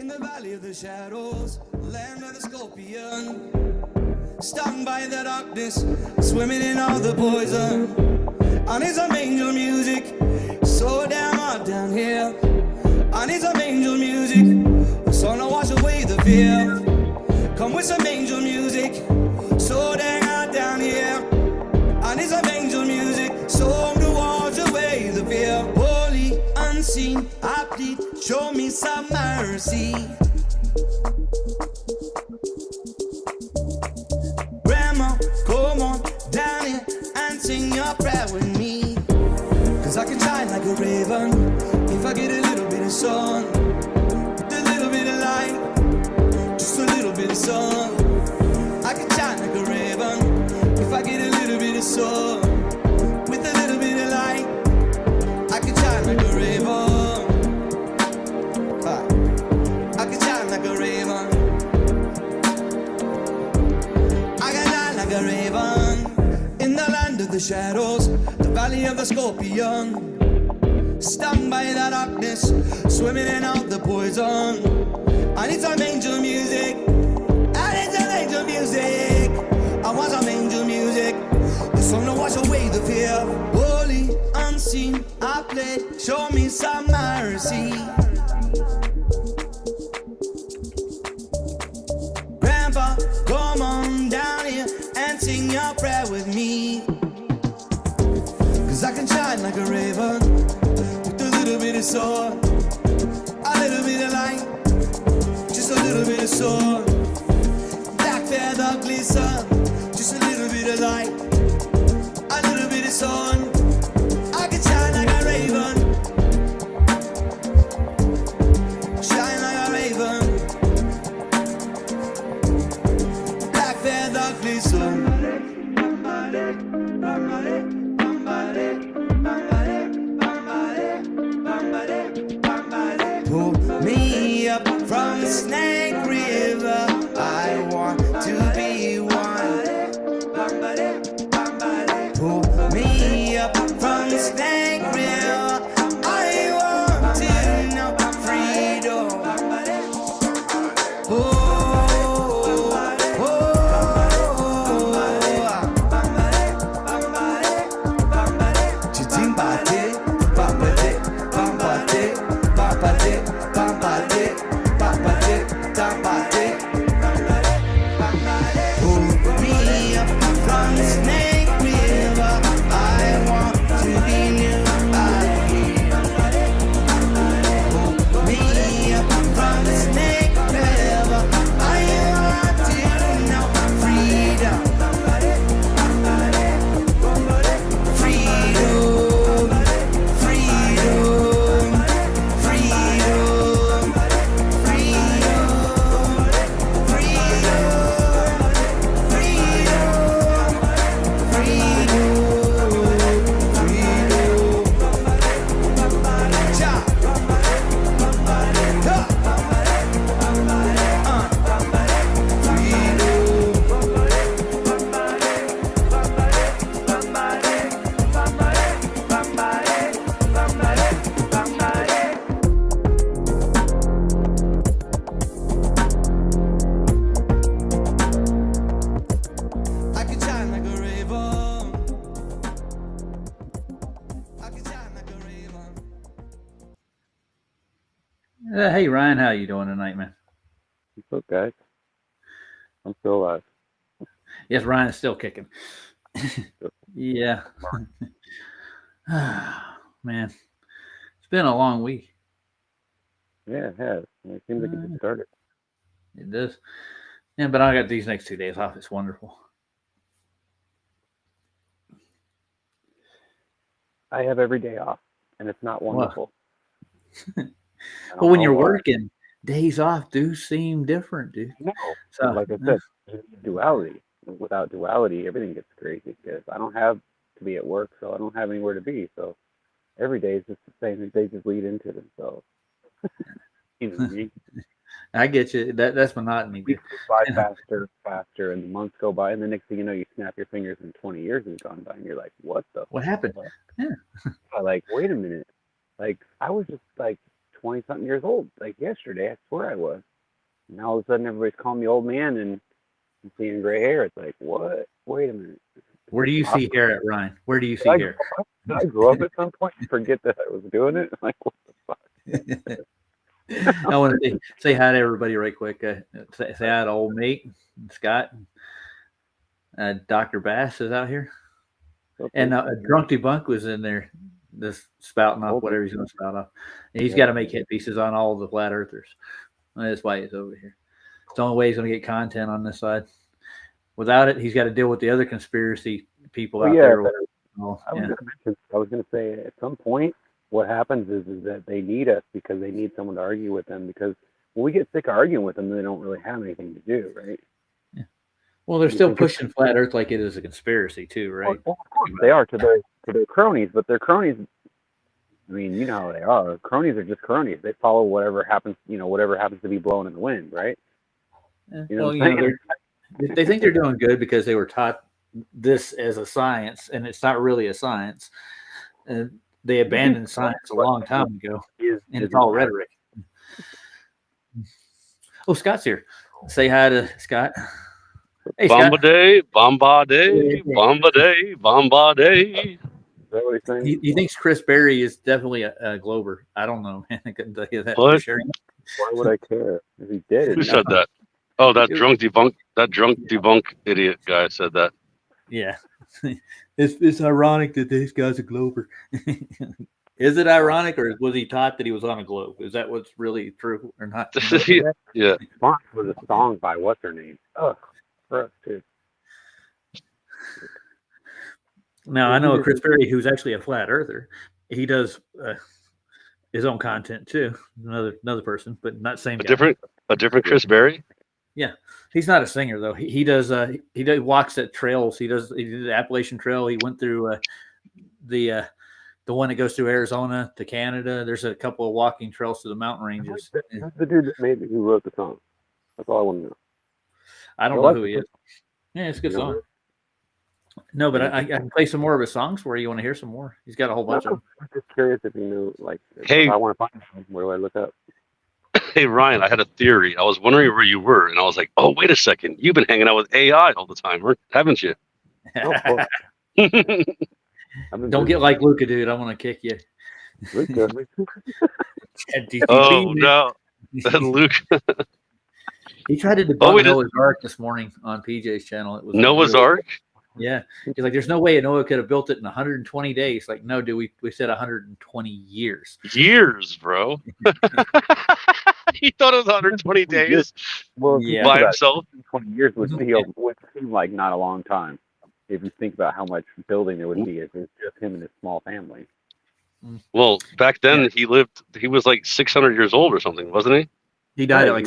In the valley of the shadows, land of the scorpion, stung by the darkness, swimming in all the poison. I need some angel music, so damn hot down here. I need some angel music, so to wash away the fear. Come with some angel music, so damn hot down here. I need some angel music, so to wash away the fear. Holy, unseen, I plead, show me some mercy. Grandma, come on down here and sing your prayer with me. Cause I can shine like a raven if I get a little bit of sun, a little bit of light, just a little bit of sun. I can shine like a raven if I get a little bit of sun, with a little bit of light. I can shine like a raven. I can shine like a raven. I can shine like a raven. In the land of the shadows, the valley of the scorpion, stung by the darkness, swimming in out the poison. I need some angel music. I need some angel music. I want some angel music, the song to wash away the fear. Holy, unseen, I play, show me some mercy. Grandpa, come on down here and sing your prayer with me. Cause I can shine like a raven, with a little bit of sword, a little bit of light, just a little bit of sword. Black feather glisten, just a little bit of light, a little bit of sun. I can shine like a raven, shine like a raven. Black feather glisten. Pull me up from the Snake River, I want to be one. Pull me up from the Snake River, I want to know freedom. Oh, Hey Ryan, how you doing tonight, man? What's up, guys? I'm still alive. Yes, Ryan is still kicking. Yeah. Man, it's been a long week. Yeah, it has. It seems like it just started. It does. Yeah, but I got these next 2 days off. It's wonderful. I have every day off, and it's not wonderful. Well, when you're working, days off do seem different, dude. No, so, like I said, duality. Without duality, everything gets crazy because I don't have to be at work, so I don't have anywhere to be. So every day is just the same. They just lead into themselves. You know what I mean? I get you. That's monotony. Weeks go by faster, and the months go by, and the next thing you know, you snap your fingers, and 20 years has gone by, and you're like, "What the? What happened?" Yeah. Like, wait a minute. Like, I was just like 20-something years old, like yesterday. I swear I was. And now all of a sudden everybody's calling me old man and I'm seeing gray hair. It's like, what? Wait a minute. Where do you see hair at, Ryan? Where do you see Did hair? I grow up at some point and forget that I was doing it? Like, what the fuck? I want to say hi to everybody right quick. Say hi to old mate, Scott. Dr. Bass is out here. And Drunk Debunk was in there, this spouting off whatever he's going to spout off. And he's got to make hit pieces on all the flat earthers. That's why he's over here. It's the only way he's going to get content on this side. Without it, he's got to deal with the other conspiracy people out there. I was going to say, at some point, what happens is that they need us because they need someone to argue with them. Because when we get sick of arguing with them, they don't really have anything to do, right? Yeah. Well, they're still pushing flat Earth like it is a conspiracy too, right? Well, of course they are to their cronies, but their cronies. I mean, you know how they are. Cronies are just cronies. They follow whatever happens, whatever happens to be blowing in the wind, right? They think they're doing good because they were taught this as a science, and it's not really a science. They abandoned science a long time ago, and it's all rhetoric. Oh, Scott's here. Say hi to Scott. Hey, Bomba day, bomba day, bomba day, bomba day. Is that what he's saying? He thinks Chris Berry is definitely a Glober. I don't know, man. I couldn't tell you that. What? For sure. Why would I care if he did? Who said that? Oh, that drunk debunk idiot guy said that. Yeah. It's ironic that this guy's a Glober. Is it ironic, or was he taught that he was on a globe? Is that what's really true or not? Yeah. Sponsor was a song by what's her name? Ugh, gross, too. Now I know a Chris Berry who's actually a flat earther. He does his own content too. Another person, but not same. A different Chris Berry. Yeah, he's not a singer though. He does walks at trails. He did the Appalachian Trail. He went through the one that goes through Arizona to Canada. There's a couple of walking trails to the mountain ranges. That's the dude who wrote the song. That's all I want to know. I don't know who he is. Yeah, it's a good song. No, but I can play some more of his songs for you. You want to hear some more? He's got a whole bunch of them. I'm just curious if you knew, like, Hey. if I want to find him, where do I look up? Hey Ryan, I had a theory. I was wondering where you were, and I was like, "Oh, wait a second. You've been hanging out with AI all the time, haven't you?" Don't get like Luca, dude. I'm gonna kick you. Luca. Oh no, Luke. He tried to debunk Noah's Ark this morning on PJ's channel. It was Noah's Ark. Yeah, he's like, "There's no way Noah could have built it in 120 days." Like, no, dude, we said 120 years. Years, bro. He thought it was 120 days. Well, yeah, by himself. 20 years would seem like not a long time. If you think about how much building there would be if it's just him and his small family. Well, back then he was like 600 years old or something, wasn't he? He died at like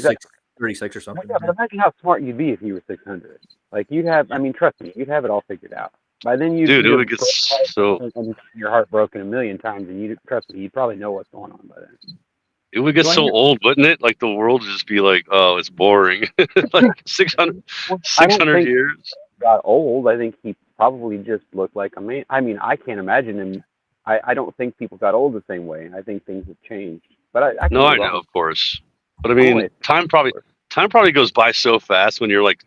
36 or something. Yeah, but imagine how smart you'd be if you were 600. Like you'd have, trust me, you'd have it all figured out. By then it would get so. And your heart broken a million times, and trust me, you'd probably know what's going on by then. It would get so old, wouldn't it? Like the world would just be like, oh, it's boring. Like 600 years. Got old. I think he probably just looked like a man. I mean, I can't imagine him. I don't think people got old the same way. I think things have changed. But I know, of course. But I mean, time probably goes by so fast when you're like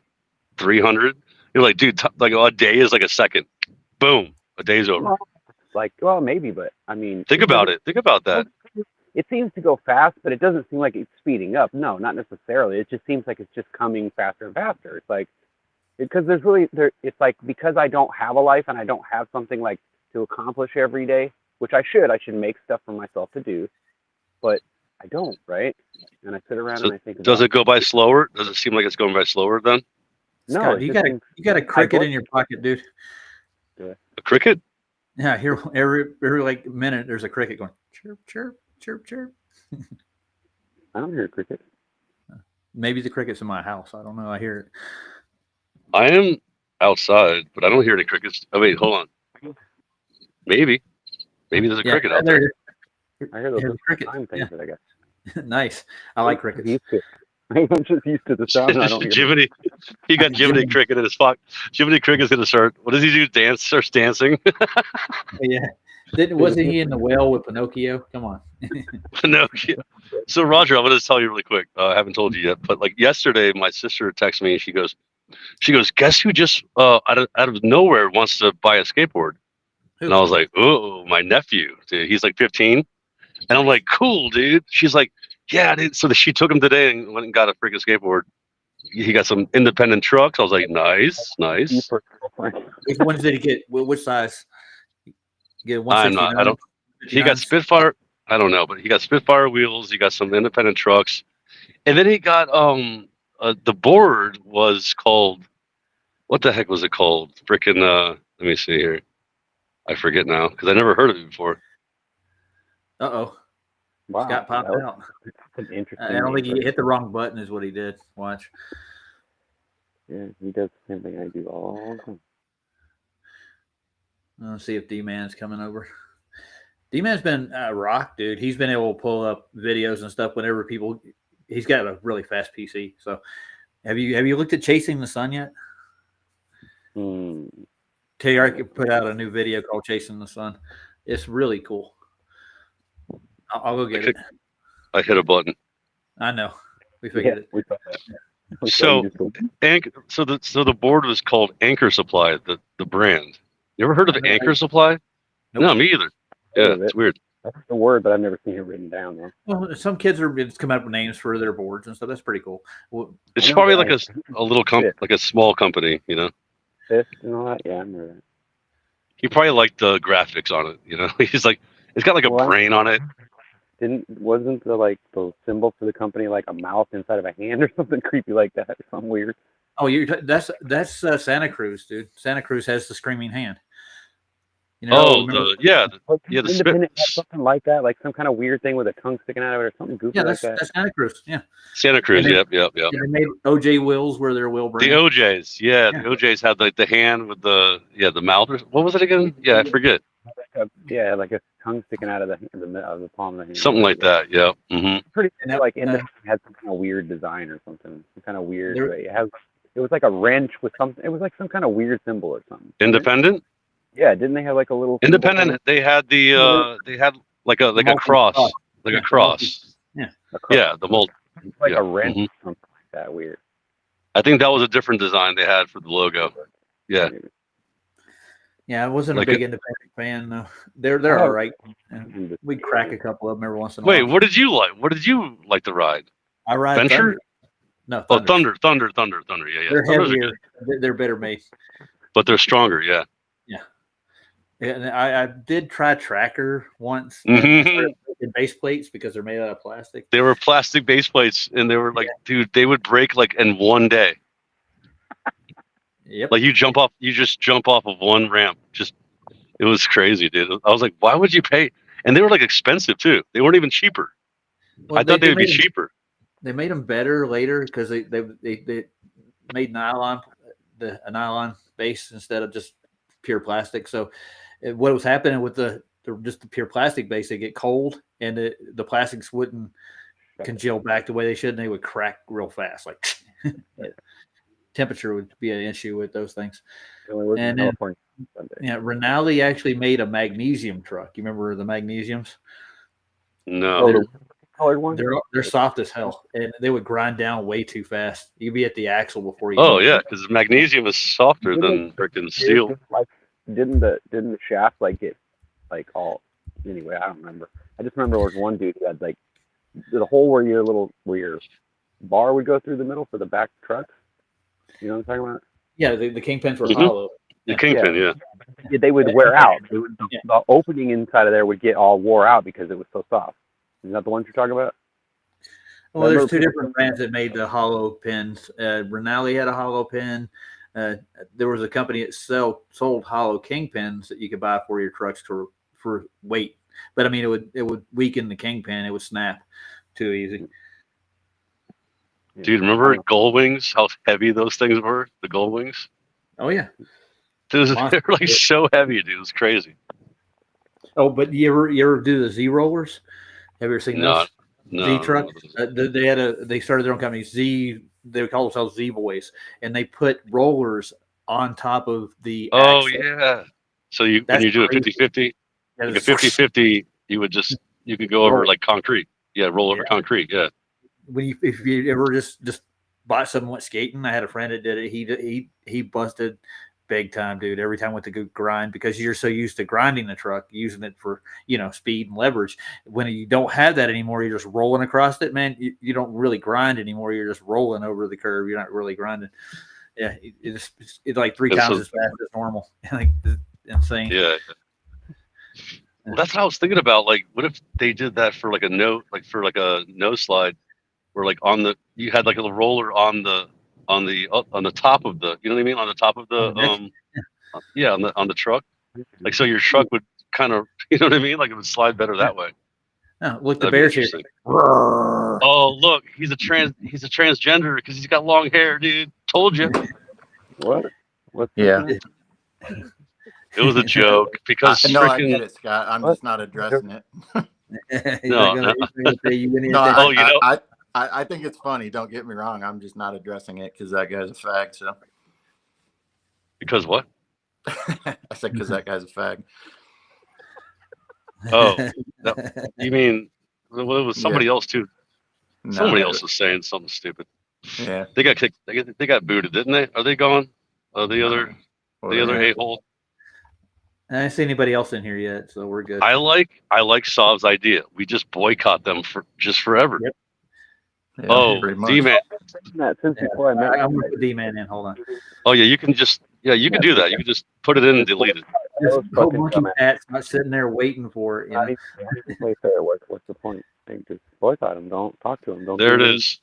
300. You're like, dude, like a day is like a second. Boom, a day's over. Well, maybe, but I mean, think about it. Think about that. It seems to go fast, but it doesn't seem like it's speeding up. No, not necessarily. It just seems like it's just coming faster and faster. It's like, because it's like, because I don't have a life and I don't have something like to accomplish every day, which I should make stuff for myself to do, but I don't, right? And I sit around and I think, does it go by slower? Does it seem like it's going by slower then? No, Scott, you got a cricket in your pocket, dude. A cricket? Yeah, here every like minute there's a cricket going chirp, chirp, chirp, chirp. I don't hear a cricket. Maybe the cricket's in my house. I don't know. I hear it. I am outside, but I don't hear any crickets. Oh wait, hold on. Maybe there's a cricket out there. I hear those cricket time things that I got. Nice. I like crickets. I'm just used to the sound. I don't hear. Jiminy, he got Jiminy Cricket in his pocket. Jiminy Cricket's gonna start. What does he do? Starts dancing. Yeah. Wasn't he in the well with Pinocchio? Come on. Pinocchio. So Roger, I'm gonna tell you really quick. I haven't told you yet, but like yesterday, my sister texted me and she goes, guess who just out of nowhere wants to buy a skateboard? Who? And I was like, oh, my nephew. Dude, he's like 15, and I'm like, cool, dude. She's like, yeah, dude. So she took him today and went and got a freaking skateboard. He got some independent trucks. I was like, nice. Which ones did he get? Which size? Get I'm not. I don't. He got Spitfire. I don't know, but he got Spitfire wheels. He got some independent trucks, and then he got the board was called. What the heck was it called? Freaking. Let me see here. I forget now because I never heard of it before. Uh-oh. Wow, Got popped out. An interesting. I don't think he hit the wrong button is what he did. Watch. Yeah, he does the same thing I do all the time. Let's see if D-Man's coming over. D-Man's been rock, dude. He's been able to pull up videos and stuff whenever people. He's got a really fast PC. So, have you looked at Chasing the Sun yet? TRK put out a new video called Chasing the Sun. It's really cool. I'll go get it. I hit a button. I know. We figured it. We thought that. So the board was called Anchor Supply, the brand. You ever heard of Anchor Supply? Nope. No, me either. Yeah, it's weird. That's the word, but I've never seen it written down there. Well, some kids are just coming up with names for their boards and stuff. That's pretty cool. Well, It's probably like a little like a small company, you know. This and all that. Yeah, I remember that. He probably liked the graphics on it, you know. He's like, it's got like a brain on it. Wasn't the symbol for the company like a mouth inside of a hand or something creepy like that? Or something weird. Oh, that's Santa Cruz, dude. Santa Cruz has the screaming hand. You know, the Independent had something like that, like some kind of weird thing with a tongue sticking out of it or something goofy like that. That's Santa Cruz. Yeah. Santa Cruz. Yep. They made OJ wheels where their wheel brand. The OJs, the OJs had like the hand with the mouth. What was it again? Yeah, I forget. Like a tongue sticking out of the palm of the hand. Something like that. Yeah. Mm-hmm. Pretty like Independent had some kind of weird design or something. Some kind of weird. It was like a wrench with something. It was like some kind of weird symbol or something. Independent. Yeah, didn't they have like a little Independent? They had they had like a cross, like a cross. Yeah. Yeah, the mold. Like a wrench, something like that. Weird. I think that was a different design they had for the logo. Yeah. Yeah, I wasn't a big Independent fan though. They're all right. And we crack a couple of them every once in a while. Wait, what did you like? What did you like to ride? I ride Venture. Thunder. No, Thunder. Yeah. They're heavier. They're better made. But they're stronger. Yeah. And I did try Tracker once. Base plates because they're made out of plastic. They were plastic base plates, and they were like, dude, they would break like in one day. Yep. Like you just jump off of one ramp. It was crazy, dude. I was like, why would you pay? And they were like expensive too. They weren't even cheaper. Well, I thought they would be cheaper. They made them better later because they made nylon, a nylon base instead of just pure plastic. So what was happening with just the pure plastic base, they get cold and the plastics wouldn't congeal back the way they should, and they would crack real fast. Like temperature would be an issue with those things. And then, Rinaldi actually made a magnesium truck. You remember the magnesiums? No. Colored one? They're soft as hell, and they would grind down way too fast. You'd be at the axle before you. Oh yeah, because magnesium is softer than freaking steel. Didn't the shaft like get like all? Anyway, I don't remember. I just remember there was one dude who had like the hole where your bar would go through the middle for the back trucks. You know what I'm talking about? Yeah, the kingpins were hollow. The kingpin, yeah. They would wear out. The opening inside of there would get all wore out because it was so soft. Is that the ones you're talking about? Well, there's two different brands that made the hollow pins. Rinaldi had a hollow pin. There was a company that sold hollow kingpins that you could buy for your trucks for weight. But I mean, it would weaken the kingpin. It would snap too easy. Dude, remember Gold Wings? How heavy those things were? The Gold Wings. Oh yeah, they were like so heavy, dude. It was crazy. Oh, but you ever do the Z rollers? Have you ever seen those? No. Z Truck. They started their own company, Z. They call themselves Z Boys, and they put rollers on top of the. Oh axle. yeah. So when That's you do a crazy. 50-50, That like is- a 50-50, you could go over Roll. like concrete. Yeah, roll over concrete. Yeah. If you ever just bought something, went skating. I had a friend that did it. He busted big time, dude. Every time I went to go grind, because you're so used to grinding the truck, using it for speed and leverage. When you don't have that anymore, you're just rolling across it, man. You don't really grind anymore. You're just rolling over the curve. You're not really grinding. Yeah, it's like three times as fast as normal. Like, it's insane. Yeah. Well, that's what I was thinking about. Like, what if they did that for like a no slide, where like you had like a little roller on the top of the, you know what I mean, on the top of the on the truck, like so your truck would kind of, you know what I mean, like it would slide better that way. Oh, look, the That'd be bear's here. interesting. Oh, look, he's a transgender because he's got long hair, dude. Told you. What? What's Yeah. It was a joke because No, I freaking get it, Scott. I'm just not addressing it. No. No, I think it's funny. Don't get me wrong. I'm just not addressing it because that guy's a fag. So because what? I said because that guy's a fag. Oh, you mean well, it was somebody else too? No, Somebody else was saying something stupid. Yeah. They got kicked. They got booted, didn't they? Are they gone? The other a-hole. I didn't see anybody else in here yet, so we're good. I like Saab's idea. We just boycott them for forever. Yep. Yeah, Oh, pretty much. D-Man. that since before I met I'm you. gonna put D-Man in. Hold on. Oh yeah, you can do that. You can just put it in and delete it. Just Those go fucking monkey dumbass. pat's not sitting there waiting for it. You know? Wait, what's the point? Like, just boycott him. Don't talk to him. Don't There it give him- is.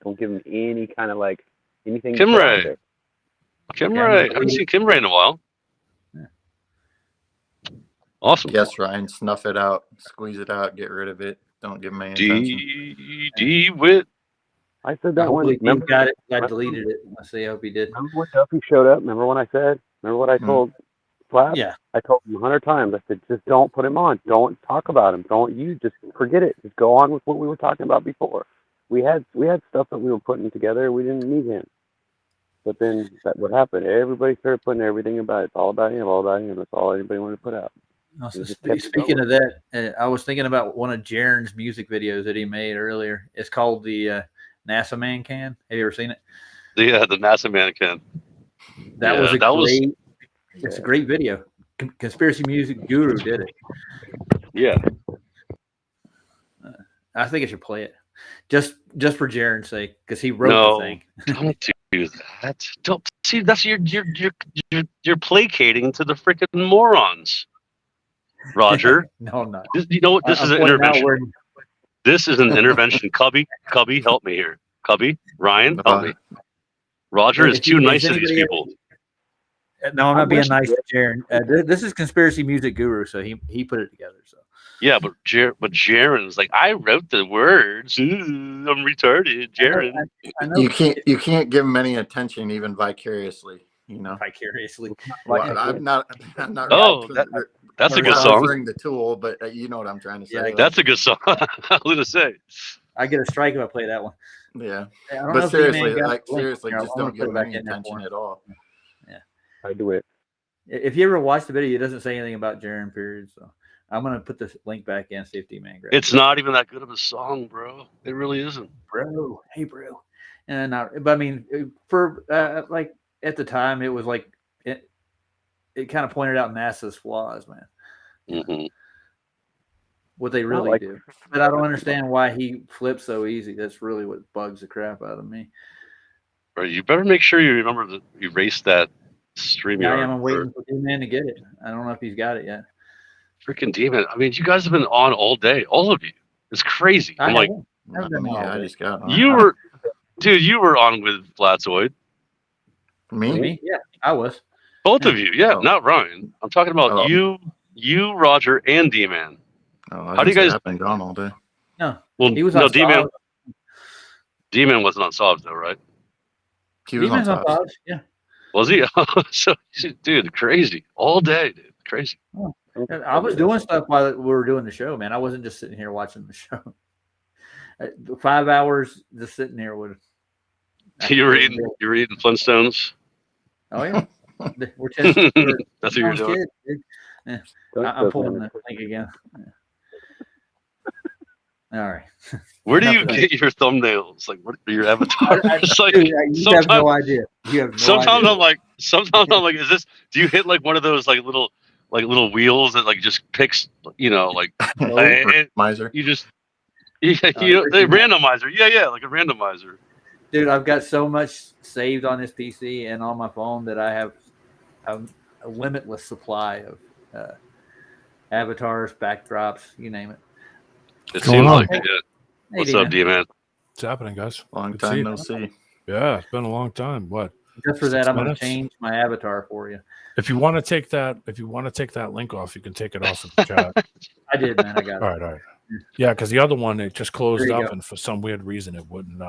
Don't give him any kind of like anything. Kim to put out Ray. there. Kim Ray. I haven't seen Kim Ray in a while. Yeah. Awesome. Yes, Ryan. Snuff it out. Squeeze it out. Get rid of it. Don't give him any attention. D-Wit. I said that one. Hopefully he Remember, got it. I deleted it. Let's see. I hope he did. remember when Duffy showed up? Remember when I said? Remember what I told Flap? Yeah. I told him 100 times. I said, just don't put him on. Don't talk about him. Just forget it. Just go on with what we were talking about before. We had stuff that we were putting together. We didn't need him. But then what happened? Everybody started putting everything about it. It's all about him. All about him. That's all anybody wanted to put out. No, so We just kept it speaking going. of that, I was thinking about one of Jaren's music videos that he made earlier. It's called the NASA Man Can. Have you ever seen it? The NASA mannequin. That Yeah, was a that was- great. It's a great video. Conspiracy Music Guru did it. Yeah. I think I should play it just for Jaren's sake because he wrote No. the thing. Don't do that. Don't see. That's you're placating to the freaking morons, Roger. No, I'm not. You know what? This is an I'm pointing out intervention. where- This is an intervention. Cubby, help me here. Cubby, Ryan, help me. Roger is If you- too if nice to these anybody- people. No, I'm I not being wish nice you to Jaren. This is Conspiracy Music Guru, so he put it together. So Yeah, but Jaren's like, I wrote the words. Ooh, I'm retarded, Jaren. I know You can't give him any attention, even vicariously. You know. vicariously. Well, I'm not. Oh, That's a good song. Referring the Tool, but you know what I'm trying to say. Yeah, like, That's a good song. I was gonna say. I get a strike if I play that one. yeah. I don't know But if D-Man seriously, got like the link seriously, here. just I'm gonna don't give put him it back any in there for attention him. at all. I do it. If you ever watch the video, it doesn't say anything about Jaren. Period. So I'm gonna put the link back in. See if D-Man grabs It's not even that good of a song, bro. It really isn't. bro. Hey, bro. And but I mean, for like at the time, it was like it kind of pointed out NASA's flaws, man. hmm What they really like- do. But I don't understand why he flips so easy. That's really what bugs the crap out of me. Right, you better make sure you remember to erase that stream. Yeah, I am. I'm waiting for D-Man to get it. I don't know if he's got it yet. Freaking demon! I mean, you guys have been on all day, all of you. It's crazy. I'm like, Not been me. all I day. just got on. you were, dude. You were on with Flatzoid. Me? Me? Yeah, I was. Both of you, yeah, Oh. not Ryan. I'm talking about Oh. you, Roger, and D-Man. Oh, How do you guys- I've been gone all day. No, Well, he was no, on D-Man. Solid. D-Man wasn't on Sobs though, right? He was D-Man's on on top. Solid. Yeah. Was he? So, dude, crazy all day, dude, crazy. I was doing stuff while we were doing the show, man. I wasn't just sitting here watching the show. 5 hours just sitting there with. You're reading Flintstones. Oh yeah, we're testing. That's what you're doing. Yeah. I'm pulling the link again. All right. Where do you get your thumbnails? Like, what are your avatars? Like, you have no idea. You have no sometimes idea. I'm like, is this? Do you hit like one of those like little wheels that like just picks? You know, like Miser. you just the randomizer. Yeah, like a randomizer. Dude, I've got so much saved on this PC and on my phone that I have a limitless supply of avatars, backdrops, you name it. It seems like it. Yeah. Hey, What's up, D-Man? What's happening, guys? Long time no see. Yeah, it's been a long time. What? Just for that, 6 I'm going to minutes? change my avatar for you. If you want to take that link off, you can take it off of the chat. I did, man. I got it. All right. Yeah, because the other one it just closed There you up, go. and for some weird reason it wouldn't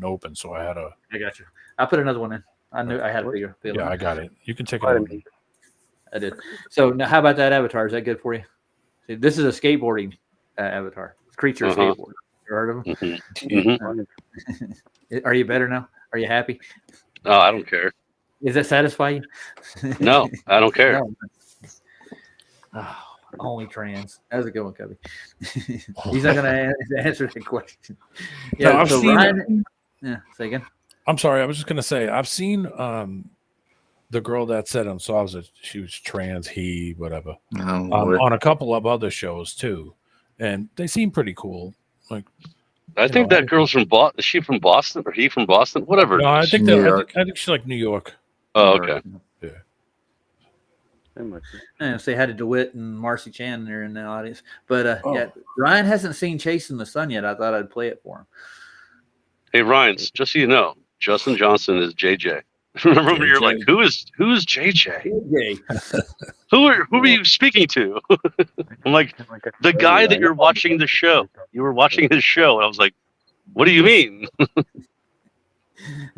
open. So I had to. I got you. I put another one in. I knew I had to figure. Yeah, I got it. You can take it off. I did. So now, how about that avatar? Is that good for you? See, this is a skateboarding avatar. Creature skateboarder. You heard of him? Mm-hmm. Are you better now? Are you happy? Oh, I don't care. Does that satisfy you? No, I don't care. No. Oh, only trans. That was a good one, Cubby. He's not going to answer the question. Yeah, No, I've so seen. Ryan, yeah, say again. I'm sorry. I was just gonna say I've seen the girl that said on Saws that she was trans, he, whatever, on a couple of other shows too, and they seem pretty cool. Like, I think that girl's from Boston. Is she from Boston or he from Boston? Whatever. no, I think New that York. I think she's like New York. Oh, okay. Yeah, say hi to DeWitt and Marcy Chan there in the audience. But Oh. yeah, Ryan hasn't seen Chasing the Sun yet. I thought I'd play it for him. Hey, Ryan, just so you know, Justin Johnson is JJ. Remember when you're like, who's JJ? Who are you speaking to? I'm like, the guy that you're watching the show. You were watching his show, and I was like, what do you mean?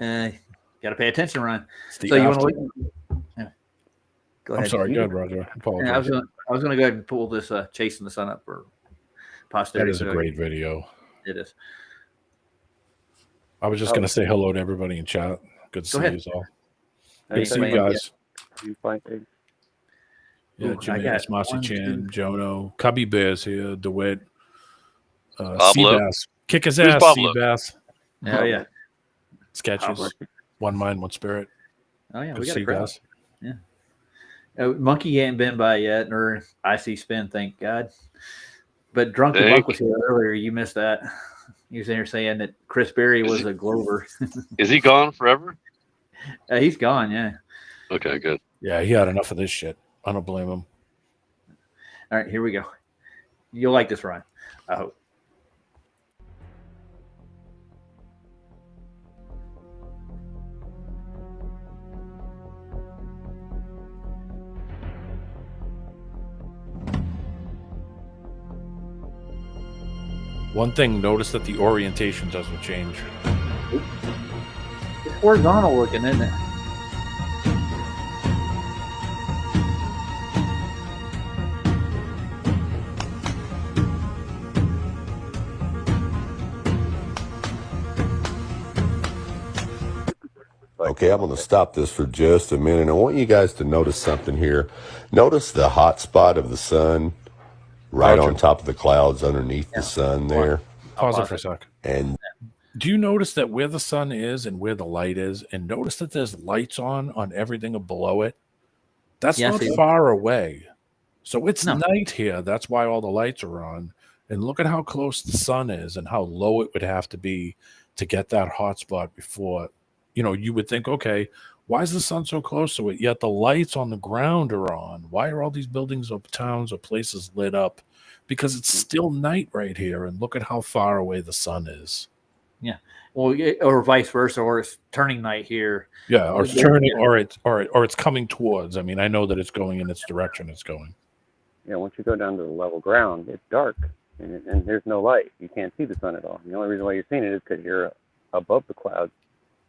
Got to pay attention, Ryan. Steve So you want Afton. to wait? Yeah. Go ahead. I'm sorry, go ahead, Roger. I apologize. Yeah, I was gonna go ahead and pull this Chasing the Sun up for posterity. That is a great video. It is. I was just gonna say hello to everybody in chat. Good to Go see ahead. you all. How Good you to see you doing? guys. Yeah, Ooh, I Jimmy, got Marcy 1, Chan, Jono, Cubby Bears here, DeWitt, Pablo. Seabass. Kick his Who's ass, Pablo? Seabass. Oh yeah. Sketches. One mind, one spirit. Oh yeah. Good We to got see a you crowd. guys. Monkey ain't been by yet, or IC Spin, thank God. But Drunk the Thank Buck was here earlier. You missed that. He was there saying that Chris Berry was a Glover. Is he gone forever? He's gone, yeah. Okay, good. Yeah, he had enough of this shit. I don't blame him. All right, here we go. You'll like this, Ryan. I hope. One thing, notice that the orientation doesn't change. It's horizontal looking, isn't it? Okay, I'm going to stop this for just a minute. I want you guys to notice something here. Notice the hot spot of the sun right Roger. on top of the clouds underneath the sun there. Pause it for a sec. And Do you notice that where the sun is and where the light is, and notice that there's lights on everything below it? That's Yeah, I not see. far away. So it's No. night here. That's why all the lights are on. And look at how close the sun is and how low it would have to be to get that hot spot before, you would think, okay, why is the sun so close to it? Yet the lights on the ground are on. Why are all these buildings or towns or places lit up? Because it's still night right here. And look at how far away the sun is. Well, or vice versa, or it's turning night here. Yeah, or it's Yeah. turning, or it's coming towards. I mean, I know that it's going in its direction. It's going. Yeah, once you go down to the level ground, it's dark and there's no light. You can't see the sun at all. The only reason why you're seeing it is because you're above the clouds,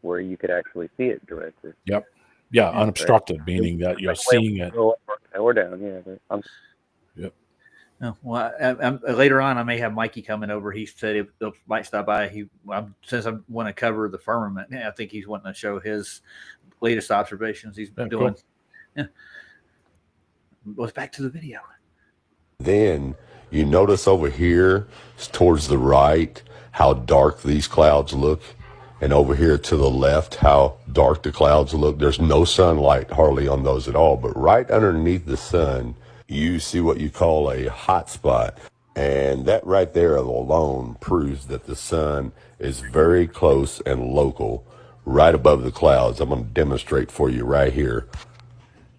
where you could actually see it directly. Yeah, unobstructed, meaning that you're seeing it. Or down, yeah. Oh, well, later on, I may have Mikey coming over. He said he might stop by. Since I want to cover the firmament, I think he's wanting to show his latest observations he's doing. Cool. Yeah. Goes back to the video. Then you notice over here towards the right how dark these clouds look, and over here to the left how dark the clouds look. There's no sunlight hardly on those at all, but right underneath the sun you see what you call a hot spot, and that right there alone proves that the sun is very close and local right above the clouds. I'm going to demonstrate for you right here.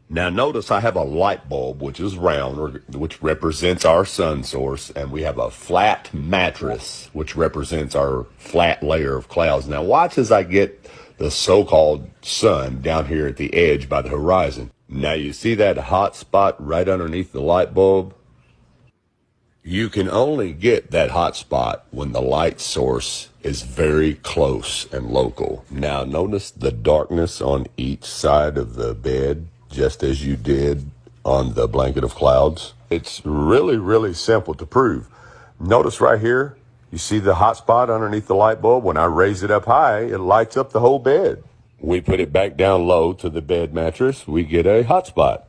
Now notice I have a light bulb, which is round, which represents our sun source, and we have a flat mattress, which represents our flat layer of clouds. Now watch as I get the so-called sun down here at the edge by the horizon. Now you see that hot spot right underneath the light bulb? You can only get that hot spot when the light source is very close and local. Now notice the darkness on each side of the bed, just as you did on the blanket of clouds. It's really, really simple to prove. Notice right here, you see the hot spot underneath the light bulb? When I raise it up high, it lights up the whole bed. We put it back down low to the bed mattress, we get a hot spot.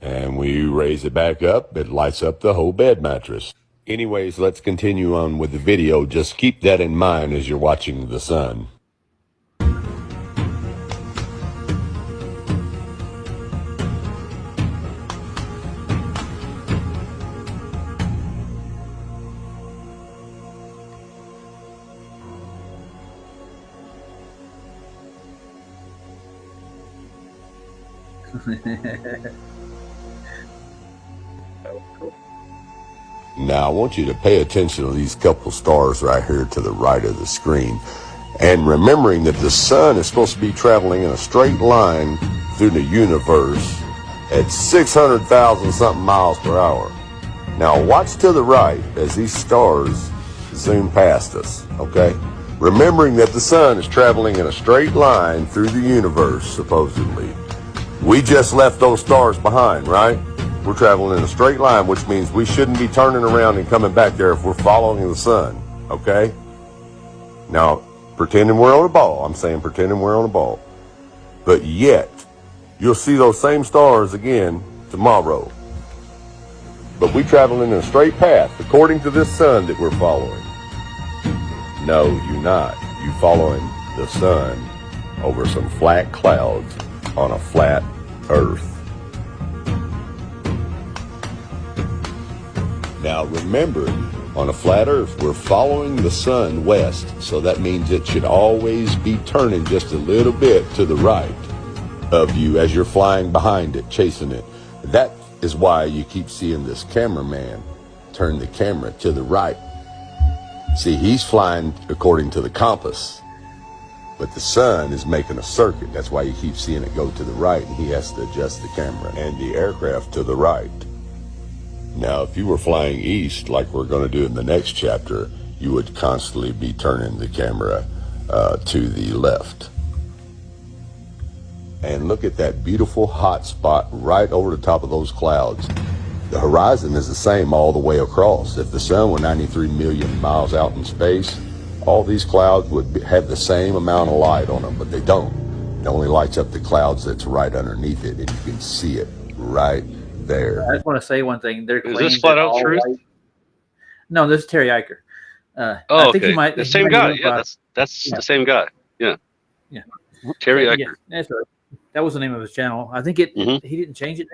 And we raise it back up, it lights up the whole bed mattress. Anyways, let's continue on with the video. Just keep that in mind as you're watching the sun. Now I want you to pay attention to these couple stars right here to the right of the screen, and remembering that the sun is supposed to be traveling in a straight line through the universe at 600,000 something miles per hour. Now watch to the right as these stars zoom past us, okay? Remembering that the sun is traveling in a straight line through the universe, supposedly. We just left those stars behind, right? We're traveling in a straight line, which means we shouldn't be turning around and coming back there if we're following the sun, okay? Now, pretending we're on a ball. I'm saying pretending we're on a ball. But yet, you'll see those same stars again tomorrow. But we traveling in a straight path, according to this sun that we're following. No, you're not. You following the sun over some flat clouds on a flat earth. Now remember, on a flat earth, we're following the sun west, so that means it should always be turning just a little bit to the right of you as you're flying behind it, chasing it. That is why you keep seeing this cameraman turn the camera to the right. See, he's flying according to the compass, but the sun is making a circuit. That's why you keep seeing it go to the right, and he has to adjust the camera and the aircraft to the right. Now, if you were flying east, like we're going to do in the next chapter, you would constantly be turning the camera to the left. And look at that beautiful hot spot right over the top of those clouds. The horizon is the same all the way across. If the sun were 93 million miles out in space, all these clouds would have the same amount of light on them, but they don't. It only lights up the clouds that's right underneath it, and you can see it right there. I just want to say one thing. They're Is this flat out truth? No, this is Terry Eicher. I think he might. The same guy. Yeah, that's the same guy. Yeah. Yeah. Terry Eicher. Yeah, that's right. That was the name of his channel. I think he didn't change it.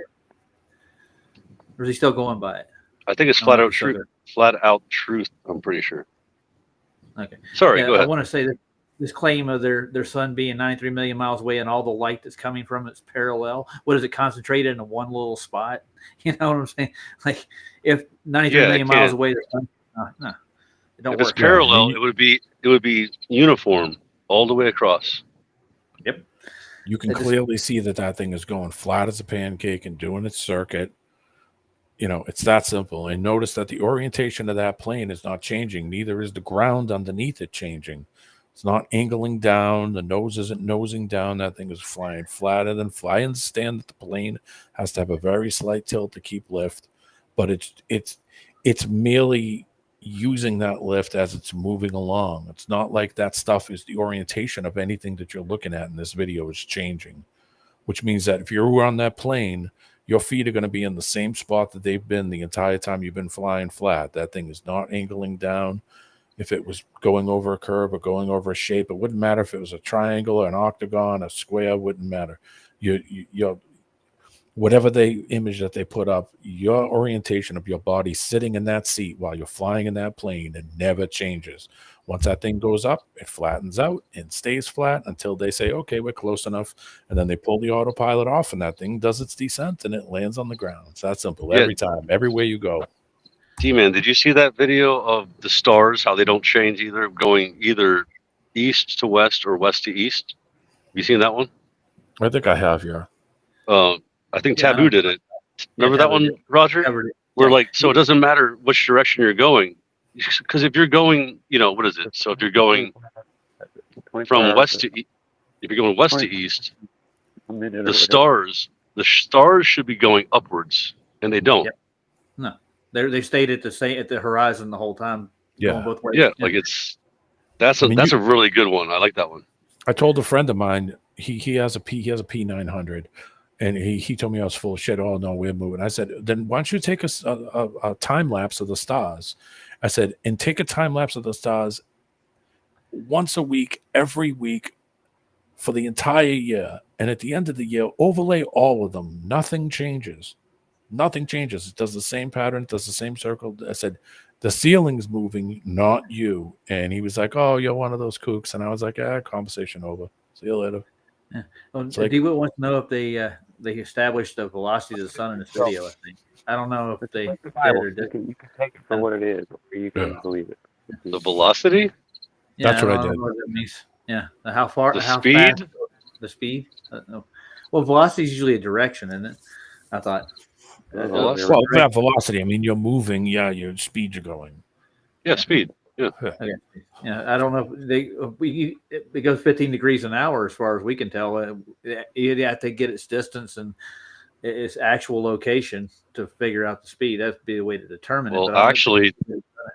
Or is he still going by it? I think it's flat out truth. Flat out truth. I'm pretty sure. Okay. Sorry. Go ahead. I want to say that this claim of their sun being 93 million miles away and all the light that's coming from it's parallel. What is it concentrated in one little spot? You know what I'm saying? Like if 93 million miles away, the sun, no, it don't if work. It's parallel, it would be uniform all the way across. Yep. You can clearly see that thing is going flat as a pancake and doing its circuit. You know, it's that simple. And notice that the orientation of that plane is not changing. Neither is the ground underneath it changing. It's not angling down. The nose isn't nosing down. That thing is flying flatter than fly. I understand that the plane has to have a very slight tilt to keep lift, but it's merely using that lift as it's moving along. It's not like that stuff is the orientation of anything that you're looking at in this video is changing, which means that if you're on that plane, your feet are going to be in the same spot that they've been the entire time you've been flying flat. That thing is not angling down. If it was going over a curve or going over a shape, it wouldn't matter if it was a triangle or an octagon, a square, wouldn't matter. Your whatever image that they put up, your orientation of your body sitting in that seat while you're flying in that plane, it never changes. Once that thing goes up, it flattens out and stays flat until they say, okay, we're close enough. And then they pull the autopilot off and that thing does its descent and it lands on the ground. It's that simple. Yeah. Every time, everywhere you go. T-Man, did you see that video of the stars, how they don't change either, going either east to west or west to east? You seen that one? I think I have, yeah. I think Yeah. Taboo did it. Remember that Taboo one, did. Roger? Covered it. We're Yeah. like, so it doesn't matter which direction you're going. Because if you're going, what is it? So if you're going 24 from hours, west to east, if you're going west to 20 east, a minute or the whatever. stars should be going upwards, and they don't. Yep. No, they stayed at the horizon the whole time. Yeah. Going both ways. Yeah, like that's I mean, a really good one. I like that one. I told a friend of mine, he has a P900, and he told me I was full of shit. Oh no, we're moving. I said, then why don't you take a time lapse of the stars? I said, and take a time lapse of the stars once a week, every week for the entire year, and at the end of the year, overlay all of them. Nothing changes. Nothing changes. It does the same pattern, it does the same circle. I said, the ceiling's moving, not you. And he was like, oh, you're one of those kooks. And I was like, conversation over. See you later. Yeah. Well, It's like- D-Will wants to know if they established the velocity of the sun in this video. I think I don't know if they It's did Bible. or You did. can take it for what it is, or you can Yeah. believe it. The velocity, Yeah, That's what I don't did. know what that means. Yeah, how far? the how speed. fast- the speed. No. Well, velocity is usually a direction, isn't it? I thought. Velocity. Well, that velocity, I mean, you're moving. Yeah, your speed you're going. Yeah, speed. Yeah, I don't know. If it goes 15 degrees an hour as far as we can tell. You have to get its distance and its actual location to figure out the speed. That'd be the way to determine it. Well, but I don't actually,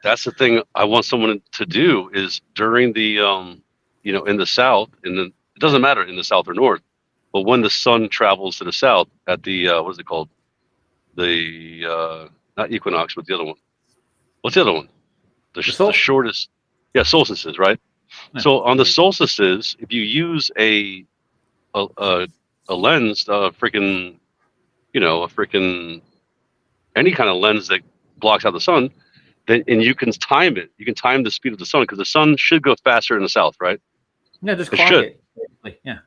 that's the thing I want someone to do is during the in the south, it doesn't matter in the south or north, but when the sun travels to the south at the what is it called? The not equinox, but the other one. What's the other one? The shortest. Yeah, solstices, right? Yeah. So on the solstices, if you use a lens, a freaking any kind of lens that blocks out the sun, then and you can time it. You can time the speed of the sun because the sun should go faster in the south, right? Yeah, just It clock should. it. basically. Yeah.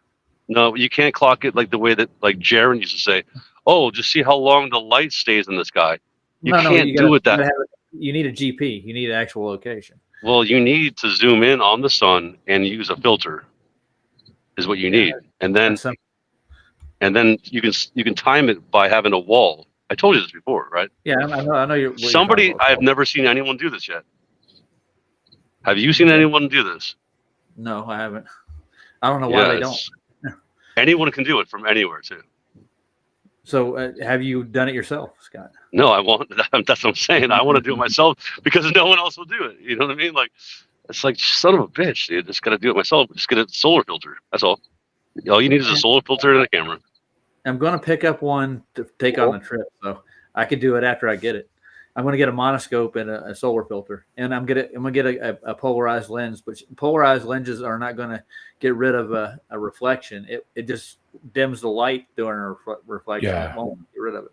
No, you can't clock it like the way that like Jaron used to say, "Oh, just see how long the light stays in the sky." You can't do it that. You need a GP. You need an actual location. Well, you need to zoom in on the sun and use a filter, is what you need, and then That's you can time it by having a wall. I told you this before, right? Yeah, I know you're. what you're Somebody, talking about. I've never seen anyone do this yet. Have you seen anyone do this? No, I haven't. I don't know why they don't. it's- Anyone can do it from anywhere too. So, have you done it yourself, Scott? No, I won't. That's what I'm saying. I want to do it myself because no one else will do it. You know what I mean? Like, it's like son of a bitch, dude. Just gotta do it myself. Just get a solar filter. That's all. All you need is a solar filter and a camera. I'm going to pick up one to take on the trip, so I could do it after I get it. I'm going to get a monoscope and a solar filter, and I'm going to get a polarized lens. But polarized lenses are not going to get rid of a reflection. It just dims the light during a reflection. Yeah. It won't get rid of it.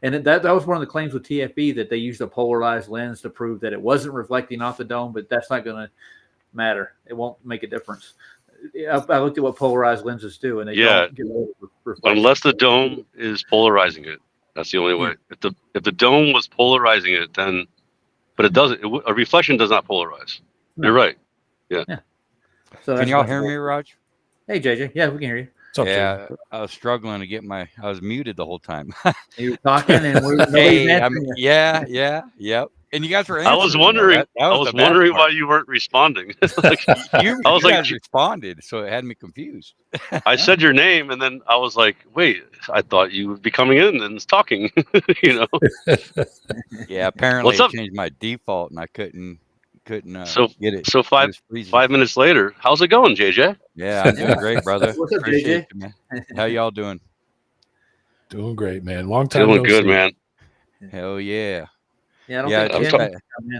And that was one of the claims with TFE, that they used a polarized lens to prove that it wasn't reflecting off the dome, but that's not going to matter. It won't make a difference. I looked at what polarized lenses do, and they don't get rid of reflection. Unless the dome is polarizing it. That's the only way. If the dome was polarizing it, then, but it doesn't. A reflection does not polarize. No. You're right. So Can that's y'all what- hear me, Raj? Hey, JJ. Yeah, we can hear you. It's up to Yeah, I was struggling to get I was muted the whole time. You were talking, and nobody's Hey, answering you. yep. And you guys were. I was answering, though. wondering. That I was was the bad wondering why part. you weren't responding. Like, You I was like, guys responded, so it had me confused. I said your name, and then I was like, wait, I thought you would be coming in and talking. You know. Yeah, apparently What's it up? changed my default, and I couldn't So get it. so It was freezing. 5 minutes later, how's it going, JJ? Yeah, I'm doing great, brother. What's up, Appreciate JJ? you, man. How y'all doing? Doing great, man. Long time Feeling no good, see. man. Hell yeah. Yeah, I don't Yeah, think I'm Ken sorry. wanted to come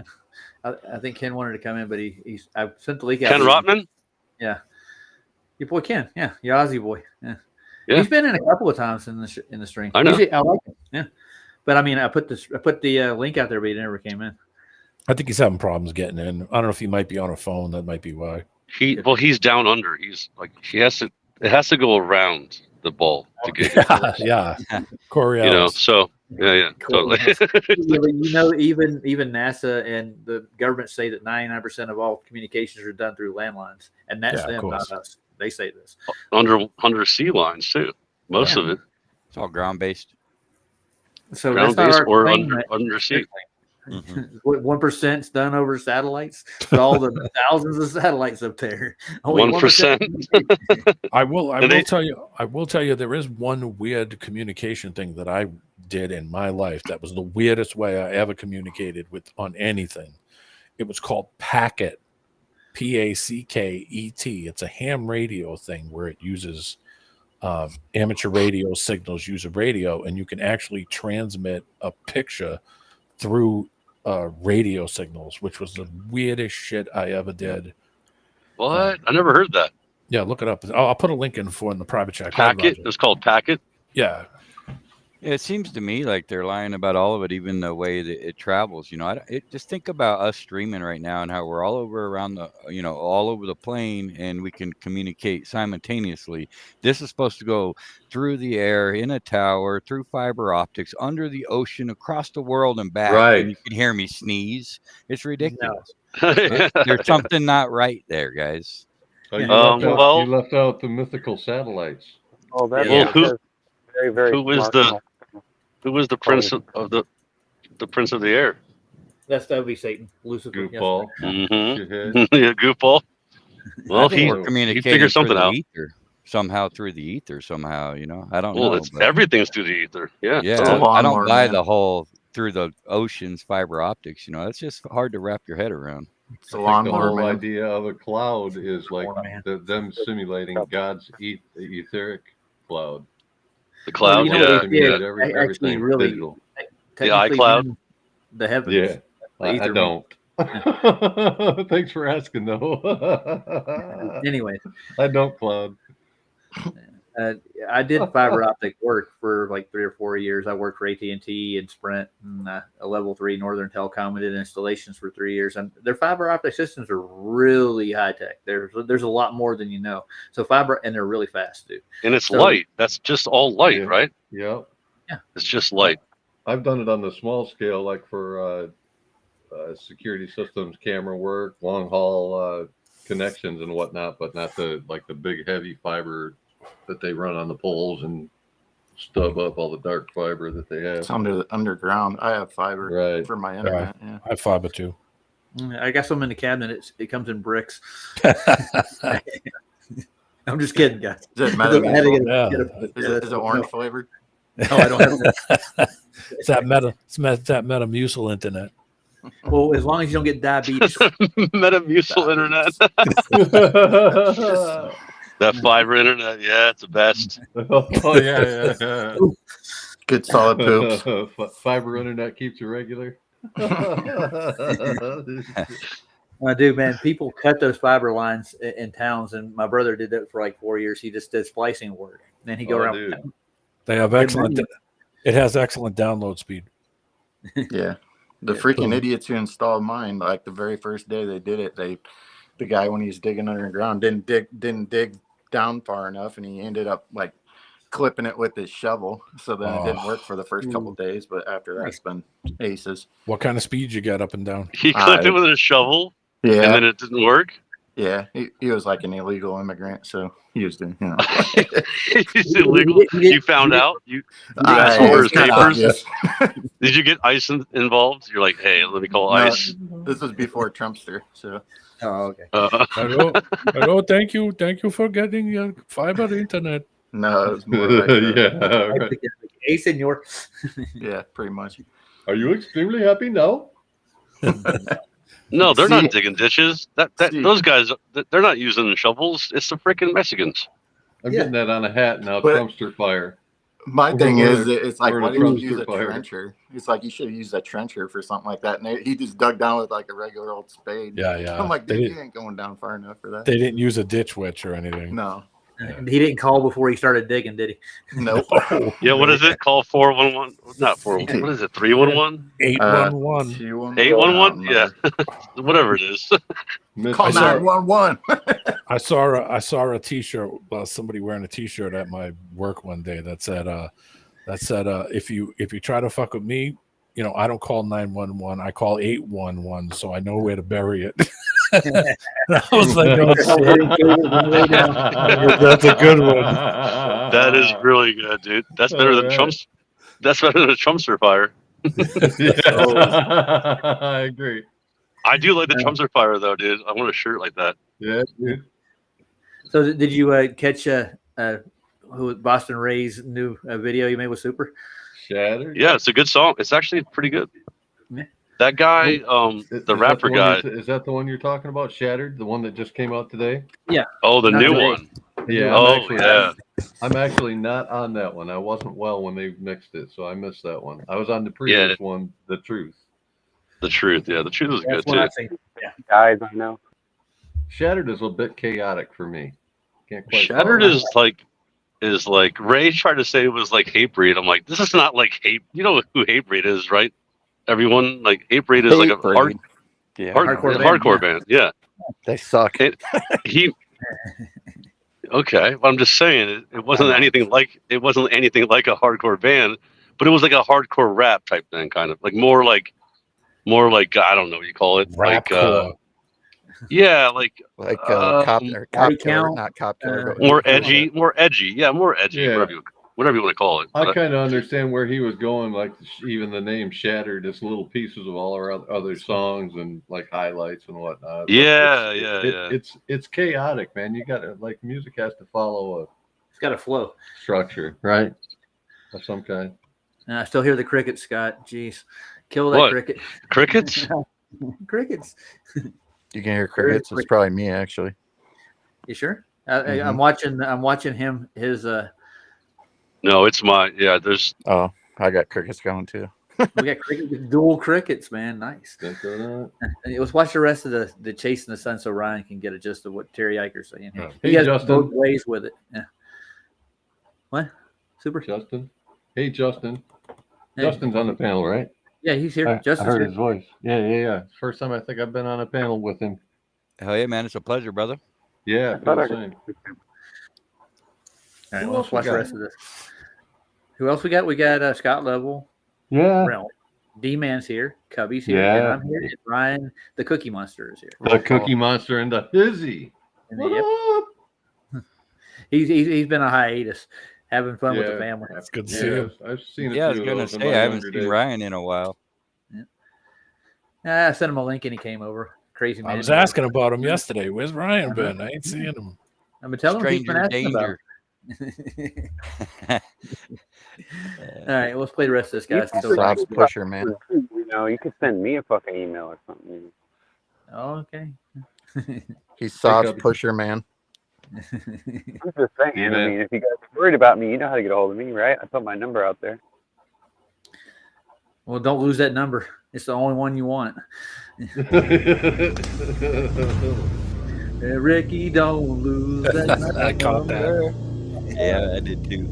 in. I think Ken wanted to come in, but I sent the link out. Ken Rotman. Yeah, your boy Ken. Yeah, your Aussie boy. Yeah. Yeah. He's been in a couple of times in the stream. I know. I like him. Yeah, but I mean, I put the link out there, but he never came in. I think he's having problems getting in. I don't know if he might be on a phone. That might be why. He's down under. He's like it has to go around the ball to get here. Yeah. Corey You know, Ellis. so yeah, totally. Even NASA and the government say that 99% of all communications are done through landlines, and that's Yeah, of them, not course. us. They say this. under sea lines too. Most of it It's all ground based. So ground that's not based our or plane, undersea. 1% is done over satellites, but all the thousands of satellites up there. Only 1%. I will they- tell you there is one weird communication thing that I did in my life that was the weirdest way I ever communicated on anything. It was called Packet. Packet. It's a ham radio thing where it uses amateur radio signals, use a radio, and you can actually transmit a picture through radio signals, which was the weirdest shit I ever did. What? I never heard that. Yeah, look it up. I'll put a link in in the private chat. Packet. It's called Packet. Yeah. It seems to me like they're lying about all of it, even the way that it travels. You know, just think about us streaming right now and how we're all over all over the plane, and we can communicate simultaneously. This is supposed to go through the air, in a tower, through fiber optics, under the ocean, across the world and back. Right. And you can hear me sneeze. It's ridiculous. Yeah. There's something not right there, guys. Oh, you, well- you left out the mythical satellites. Oh, that Well, is very, very who was smart. Who was the prince of the prince of the air? That would be Satan, Lucifer. yes. Goofball. Mm-hmm. Shithead. Yeah, goofball. Well, I think he we're communicating figured something through the out. ether, somehow through the ether somehow. You know, I don't Well, know. it's but- everything's through the ether. Yeah. Yeah, It's a I don't lawnmower, buy man. the whole through the oceans fiber optics. You know, it's just hard to wrap your head around. It's a I think the lawnmower, whole man. idea of a cloud is like Man. them simulating God's etheric cloud. The cloud. you know yeah. what they did? Everything Actually, really, digital. technically iCloud? in the heavens. Yeah, I ether- don't. Thanks for asking, though. Anyway, I don't, Cloud. I did fiber optic work for like 3 or 4 years. I worked for AT&T and Sprint and a level 3 Northern Telecom, and did installations for 3 years. And their fiber optic systems are really high tech. There's a lot more than you know. So fiber, and they're really fast too. And it's So- light. That's just all light, Yeah. right? Yeah, It's just light. I've done it on the small scale, like for security systems, camera work, long haul connections and whatnot, but not the big heavy fiber that they run on the poles and stub up all the dark fiber that they have. It's underground. I have fiber Right. for my internet. Yeah. I have fiber too. I got some in the cabinet. It comes in bricks. I'm just kidding, guys. Is it I had to Metamucil? get Yeah. Is it orange flavored? No, I don't have that. It's that Metamucil internet. Well, as long as you don't get diabetes. Metamucil internet. That fiber internet. Yeah, it's the best. Oh yeah. Good solid poops. Fiber internet keeps you regular. I do, man. People cut those fiber lines in towns, and my brother did that for like 4 years. He just did splicing work. And then he go Oh, around. dude. They have excellent. It has excellent download speed. Yeah. The freaking idiots who installed mine, like the very first day they did it, the guy when he's digging underground didn't dig down far enough, and he ended up like clipping it with his shovel. So then it didn't work for the first couple of days, but after that, it's been aces. What kind of speed you got up and down? He clipped it with a shovel, Yeah. and then it didn't work. Yeah, he was like an illegal immigrant, so he was doing, It's illegal. You found out? You asked it for was his kinda papers? obvious. Did you get ICE involved? You're like, hey, let me call No, ICE. this was before Trumpster, so Oh, okay. Hello, thank you for getting your fiber internet. no, it was more like Yeah. Right. Hey, senor. yeah, pretty much. Are you extremely happy now? No, they're See- not digging ditches. see- Those guys, they're not using shovels. It's the freaking Mexicans. I'm Yeah. getting that on a hat now. But- Trumpster fire. My We're thing gonna- is, it's like, we're why gonna didn't you use a dumpster fire. trencher? It's like you should have used a trencher for something like that. And he just dug down with like a regular old spade. Yeah. I'm like, They dude, didn't- you ain't going down far enough for that. They didn't use a ditch witch or anything. No, He didn't call before he started digging, did he? nope. Yeah, what is it? Call 411. Not 411. What is it? 311? 811. 811? Yeah. Whatever it is. Call I saw- 911. I saw a T-shirt. Somebody wearing a T-shirt at my work one day that said, if you try to fuck with me, I don't call 911. I call 811, so I know where to bury it. And I was like, oh, shit. That's a good one. That is really good, dude. That's better than Alright. Trump's. That's better than a Trumpster fire. I agree. I do like the Trumpster fire, though, dude. I want a shirt like that. Yeah, dude. So did you catch who Boston Ray's new video you made with Super? Shattered. Yeah, it's a good song. It's actually pretty good. Yeah. That guy, Is the that rapper one guy. is that the one you're talking about? Shattered, the one that just came out today. Oh, the Not new today. one. Yeah. Oh, yeah. I'm actually not on that one. I wasn't well when they mixed it, so I missed that one. I was on the previous one, The Truth. The Truth. Yeah, the Truth is That's good, what too. I think. Yeah. Guys, I know. Shattered is a bit chaotic for me. Can't quite Shattered follow is like Ray tried to say it was like Hatebreed. I'm like, this is not like hate. You know who Hatebreed is, right? Everyone, like Hatebreed is like a hardcore band. Yeah, They suck. Okay, well, I'm just saying it wasn't anything like a hardcore band, but it was like a hardcore rap type thing, kind of like more like I don't know what you call it, Rapcore. yeah, like Cop Body killer, count, not cop killer. but more edgy, yeah, more edgy, Yeah. whatever you want to call it. I But, kind of understand where he was going, like even the name Shattered, just little pieces of all our other songs and like highlights and whatnot. But yeah. It's chaotic, man. You got to like music has to follow a It's got a flow. structure, right? Of some kind. And I still hear the crickets, Scott. Jeez. Kill that What? cricket. Crickets? Crickets. You can hear crickets. It's probably me, actually. You sure? Mhm. I'm watching him. His No, it's there's Oh, I got crickets going too. we got dual crickets, man. Nice. Let's watch the rest of the Chasing the Sun so Ryan can get a gist of what Terry Eicher's saying. Oh. He Hey, has Justin. both ways with it. Yeah. What? Super. Justin. Hey, Justin. Hey. Justin's on the panel, right? Yeah, he's here. I Justin's heard here. his voice. Yeah. First time I think I've been on a panel with him. Hell yeah, man. It's a pleasure, brother. Yeah. thought I feel the same. All right, Who well, else let's we watch the got? rest of this. Who else we got? We got Scott Level, Yeah. Realm, D-Man's here, Cubby's here, Yeah. and I'm here. And Ryan, the Cookie Monster, is here. The Cookie Monster and the Hizzy. And What yep, up? he's been a hiatus, having fun with the Yeah. family. That's good to see you. I've seen a Yeah, I was few of gonna those in say my I haven't younger seen days. Ryan in a while. I sent him a link and he came over. Crazy man. I was asking about him yesterday. Where's Ryan been? I ain't seeing him. I've been telling him he's been Stranger asking about. danger. All right, let's play the rest of this, guys. So- Sob's pusher, man. You know, you could send me a fucking email or something. Oh, okay. He's Sob's up. pusher, man. I'm just saying. Yeah, I man. mean, if you guys are worried about me, you know how to get a hold of me, right? I put my number out there. Well, don't lose that number. It's the only one you want. Ricky, don't lose that I caught number. that. Yeah, I did too.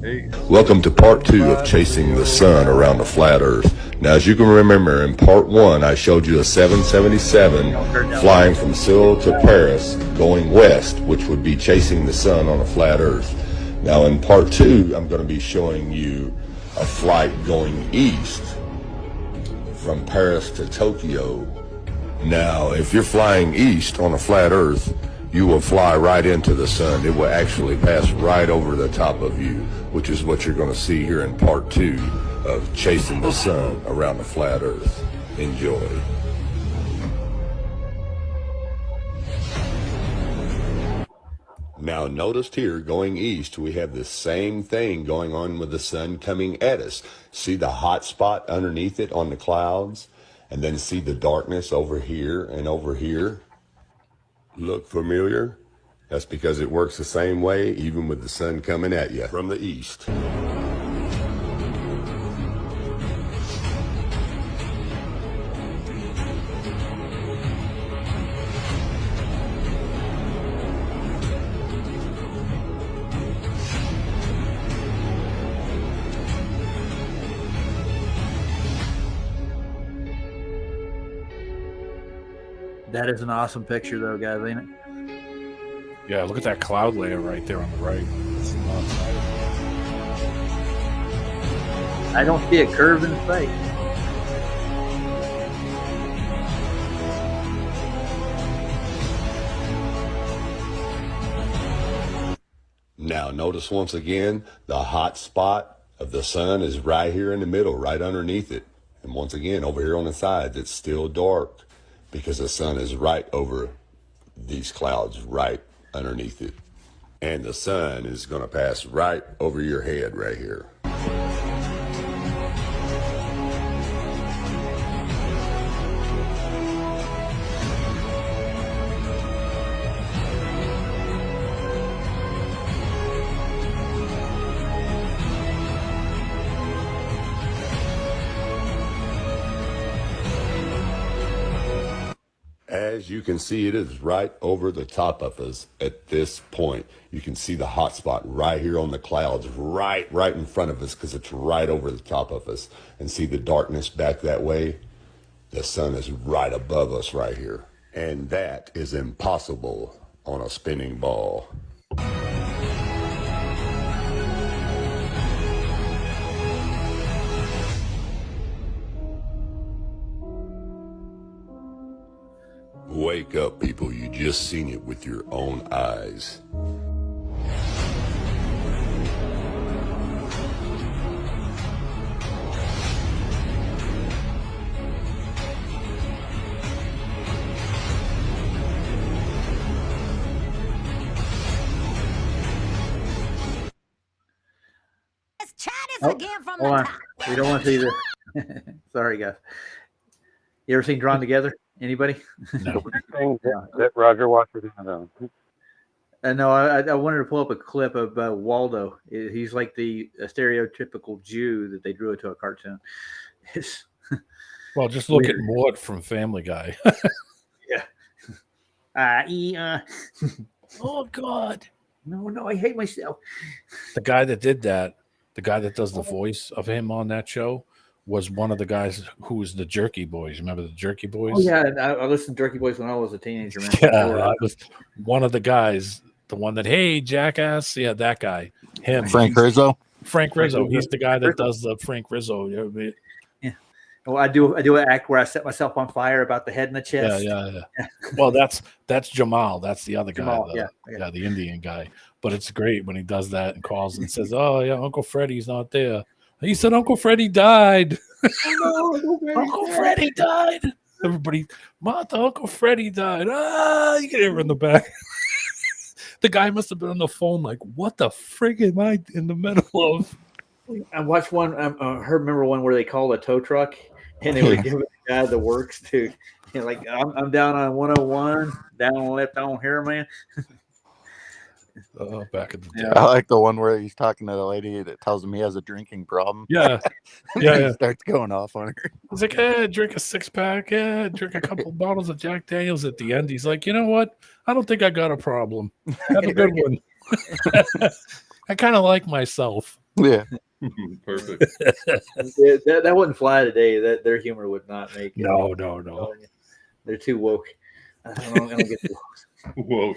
Hey, Welcome to part 2 of Chasing the Sun Around the Flat Earth. Now, as you can remember, in part 1, I showed you a 777 flying from Seoul to Paris, going west, which would be chasing the sun on a flat Earth. Now, in part 2, I'm going to be showing you a flight going east from Paris to Tokyo Now, if you're flying east on a flat Earth, you will fly right into the sun. It will actually pass right over the top of you, which is what you're going to see here in part 2 of chasing the sun around the flat Earth. Enjoy. Now notice here, going east, we have the same thing going on with the sun coming at us. See the hot spot underneath it on the clouds? And then see the darkness over here and over here? Look familiar? That's because it works the same way, even with the sun coming at you from the east. That is an awesome picture, though, guys, ain't it? Yeah, look at that cloud layer right there on the right. It's nuts. I don't see a curve in sight. Now notice once again, the hot spot of the sun is right here in the middle, right underneath it. And once again, over here on the sides, it's still dark because the sun is right over these clouds, right underneath it. And the sun is going to pass right over your head right here. As you can see, it is right over the top of us at this point. You can see the hot spot right here on the clouds, right in front of us, because it's right over the top of us. And see the darkness back that way? The sun is right above us right here. And that is impossible on a spinning ball. Wake up, people. You just seen it with your own eyes. It's Chinese again from Hold the on. top. We don't want to see this. Sorry, guys. You ever seen Drawn Together? Anybody? No. That Roger Washington. No, I wanted to pull up a clip of Waldo. He's like the stereotypical Jew that they drew into a cartoon. It's Well, just look weird. at Mort from Family Guy. Oh, God. No, I hate myself. The guy that did that, the guy that does the voice of him on that show, was one of the guys who was the Jerky Boys. Remember the Jerky Boys? Oh yeah, I listened to Jerky Boys when I was a teenager. Man. Yeah, I was one of the guys, the one that, hey, jackass. Yeah, that guy. Him. Frank Rizzo. Frank Rizzo. He's the guy that does the Frank Rizzo. Yeah. Well, I do an act where I set myself on fire about the head and the chest. Yeah. Well, that's Jamal. That's the other guy. Jamal, The Indian guy. But it's great when he does that and calls and says, "Oh yeah, Uncle Freddie's not there." He said Uncle Freddie died. Uncle Freddie died. Everybody, Martha, Uncle Freddie died. You can hear in the back. The guy must have been on the phone like, what the frig am I in the middle of? I watched one. I remember one where they called a tow truck and they were giving the guy the works to, like, I'm down on 101, down on left on here, man. Back in the day. I like the one where he's talking to the lady that tells him he has a drinking problem. Yeah. And Yeah. he starts going off on her. He's like, drink a 6-pack. Drink a couple bottles of Jack Daniels at the end. He's like, you know what? I don't think I got a problem. Have a good one. I kind of like myself. Yeah. Perfect. That wouldn't fly today. That their humor would not make it. No. They're too woke. I don't get too Whoa.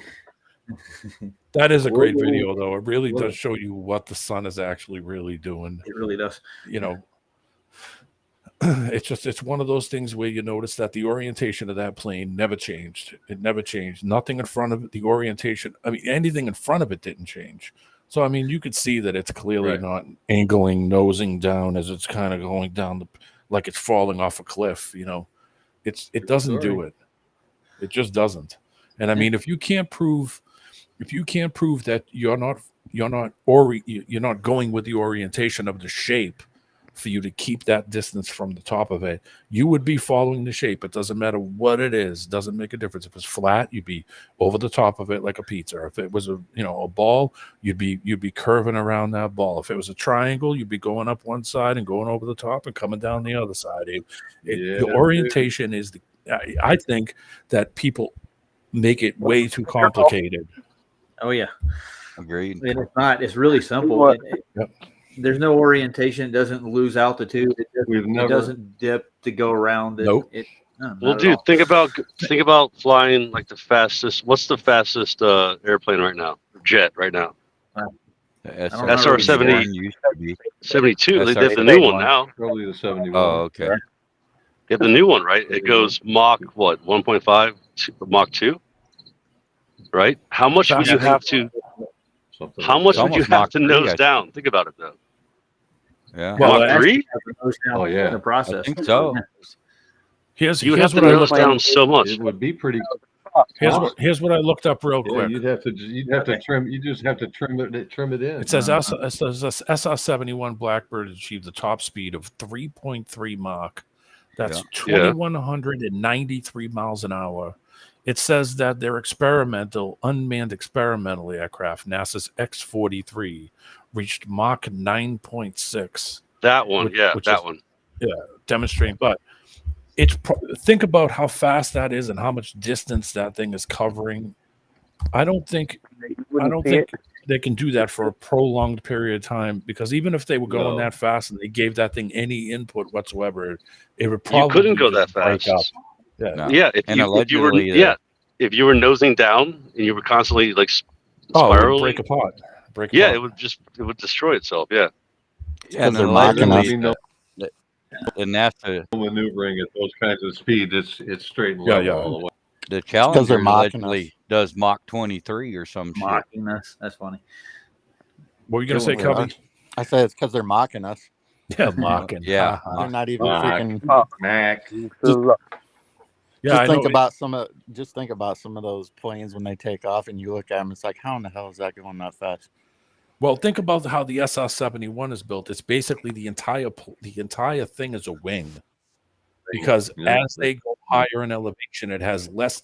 That is a great video, though. It really does show you what the sun is actually really doing. It really does. You know, it's one of those things where you notice that the orientation of that plane never changed. It never changed. Nothing in front of it, the orientation. I mean, anything in front of it didn't change. So I mean, you could see that it's clearly Right. not angling, nosing down as it's kind of going down like it's falling off a cliff. You know, it doesn't do Sorry. it. It just doesn't. And I mean, if you can't prove that you're not going with the orientation of the shape for you to keep that distance from the top of it, you would be following the shape. It doesn't matter what it is. Doesn't make a difference. If it's flat, you'd be over the top of it like a pizza. If it was a ball, you'd be curving around that ball. If it was a triangle, you'd be going up one side and going over the top and coming down the other side. The orientation is I think that people make it way too complicated. Oh yeah, Agreed. and it's not. It's really simple. There's no orientation. It doesn't lose altitude. It doesn't dip to go around. Nope. Well, dude, think about flying like the fastest. What's the fastest airplane right now? Jet right now? SR 70 used to be 72. They have the new one now. Probably the 71. Oh, okay. They have the new one, right? It goes Mach what? 1.5, Mach 2, right? How much would you have to? Something How like much that. would you almost have Mach to 3, nose I down? Think about it though. Yeah. Well, Mach it 3? actually has to nose down Oh, yeah. in the I process. think so. Here's You would have to what I nose looked down up. so much. It would be pretty. Here's what I looked up real Yeah, quick. you'd have to trim. You just have to trim it in. It says SR-71 Blackbird achieved the top speed of 3.3 Mach. That's Yeah. 2,193 miles an hour. It says that their unmanned experimental aircraft, NASA's X-43, reached Mach 9.6. That one, which that is- one. Demonstrating. But think about how fast that is and how much distance that thing is covering. I don't think they can do that for a prolonged period of time, because even if they were going No. that fast and they gave that thing any input whatsoever, it would probably You couldn't go just that break fast. up. Yeah. No. Yeah, if And you were allegedly, if you were nosing down and you were constantly like Oh, it would spiraling, break apart. yeah, apart. it would destroy itself. Yeah. And they're mocking us. allegedly, the NASA, Maneuvering at those kinds of speed, it's straight and Yeah, level yeah. all the way. the 'cause Challenger they're mocking allegedly does Mach 23 or some shit. Mocking us. That's funny. What were you gonna say, Killing Cubby? us. I said it's because they're mocking us. Yeah, mocking. Yeah. They're not even Mock. freaking. Mac. Yeah, I Just think know. about some of those planes when they take off, and you look at them. It's like, how in the hell is that going that fast? Well, think about how the SR-71 is built. It's basically the entire thing is a wing, because Yeah. as they go higher in elevation, it has less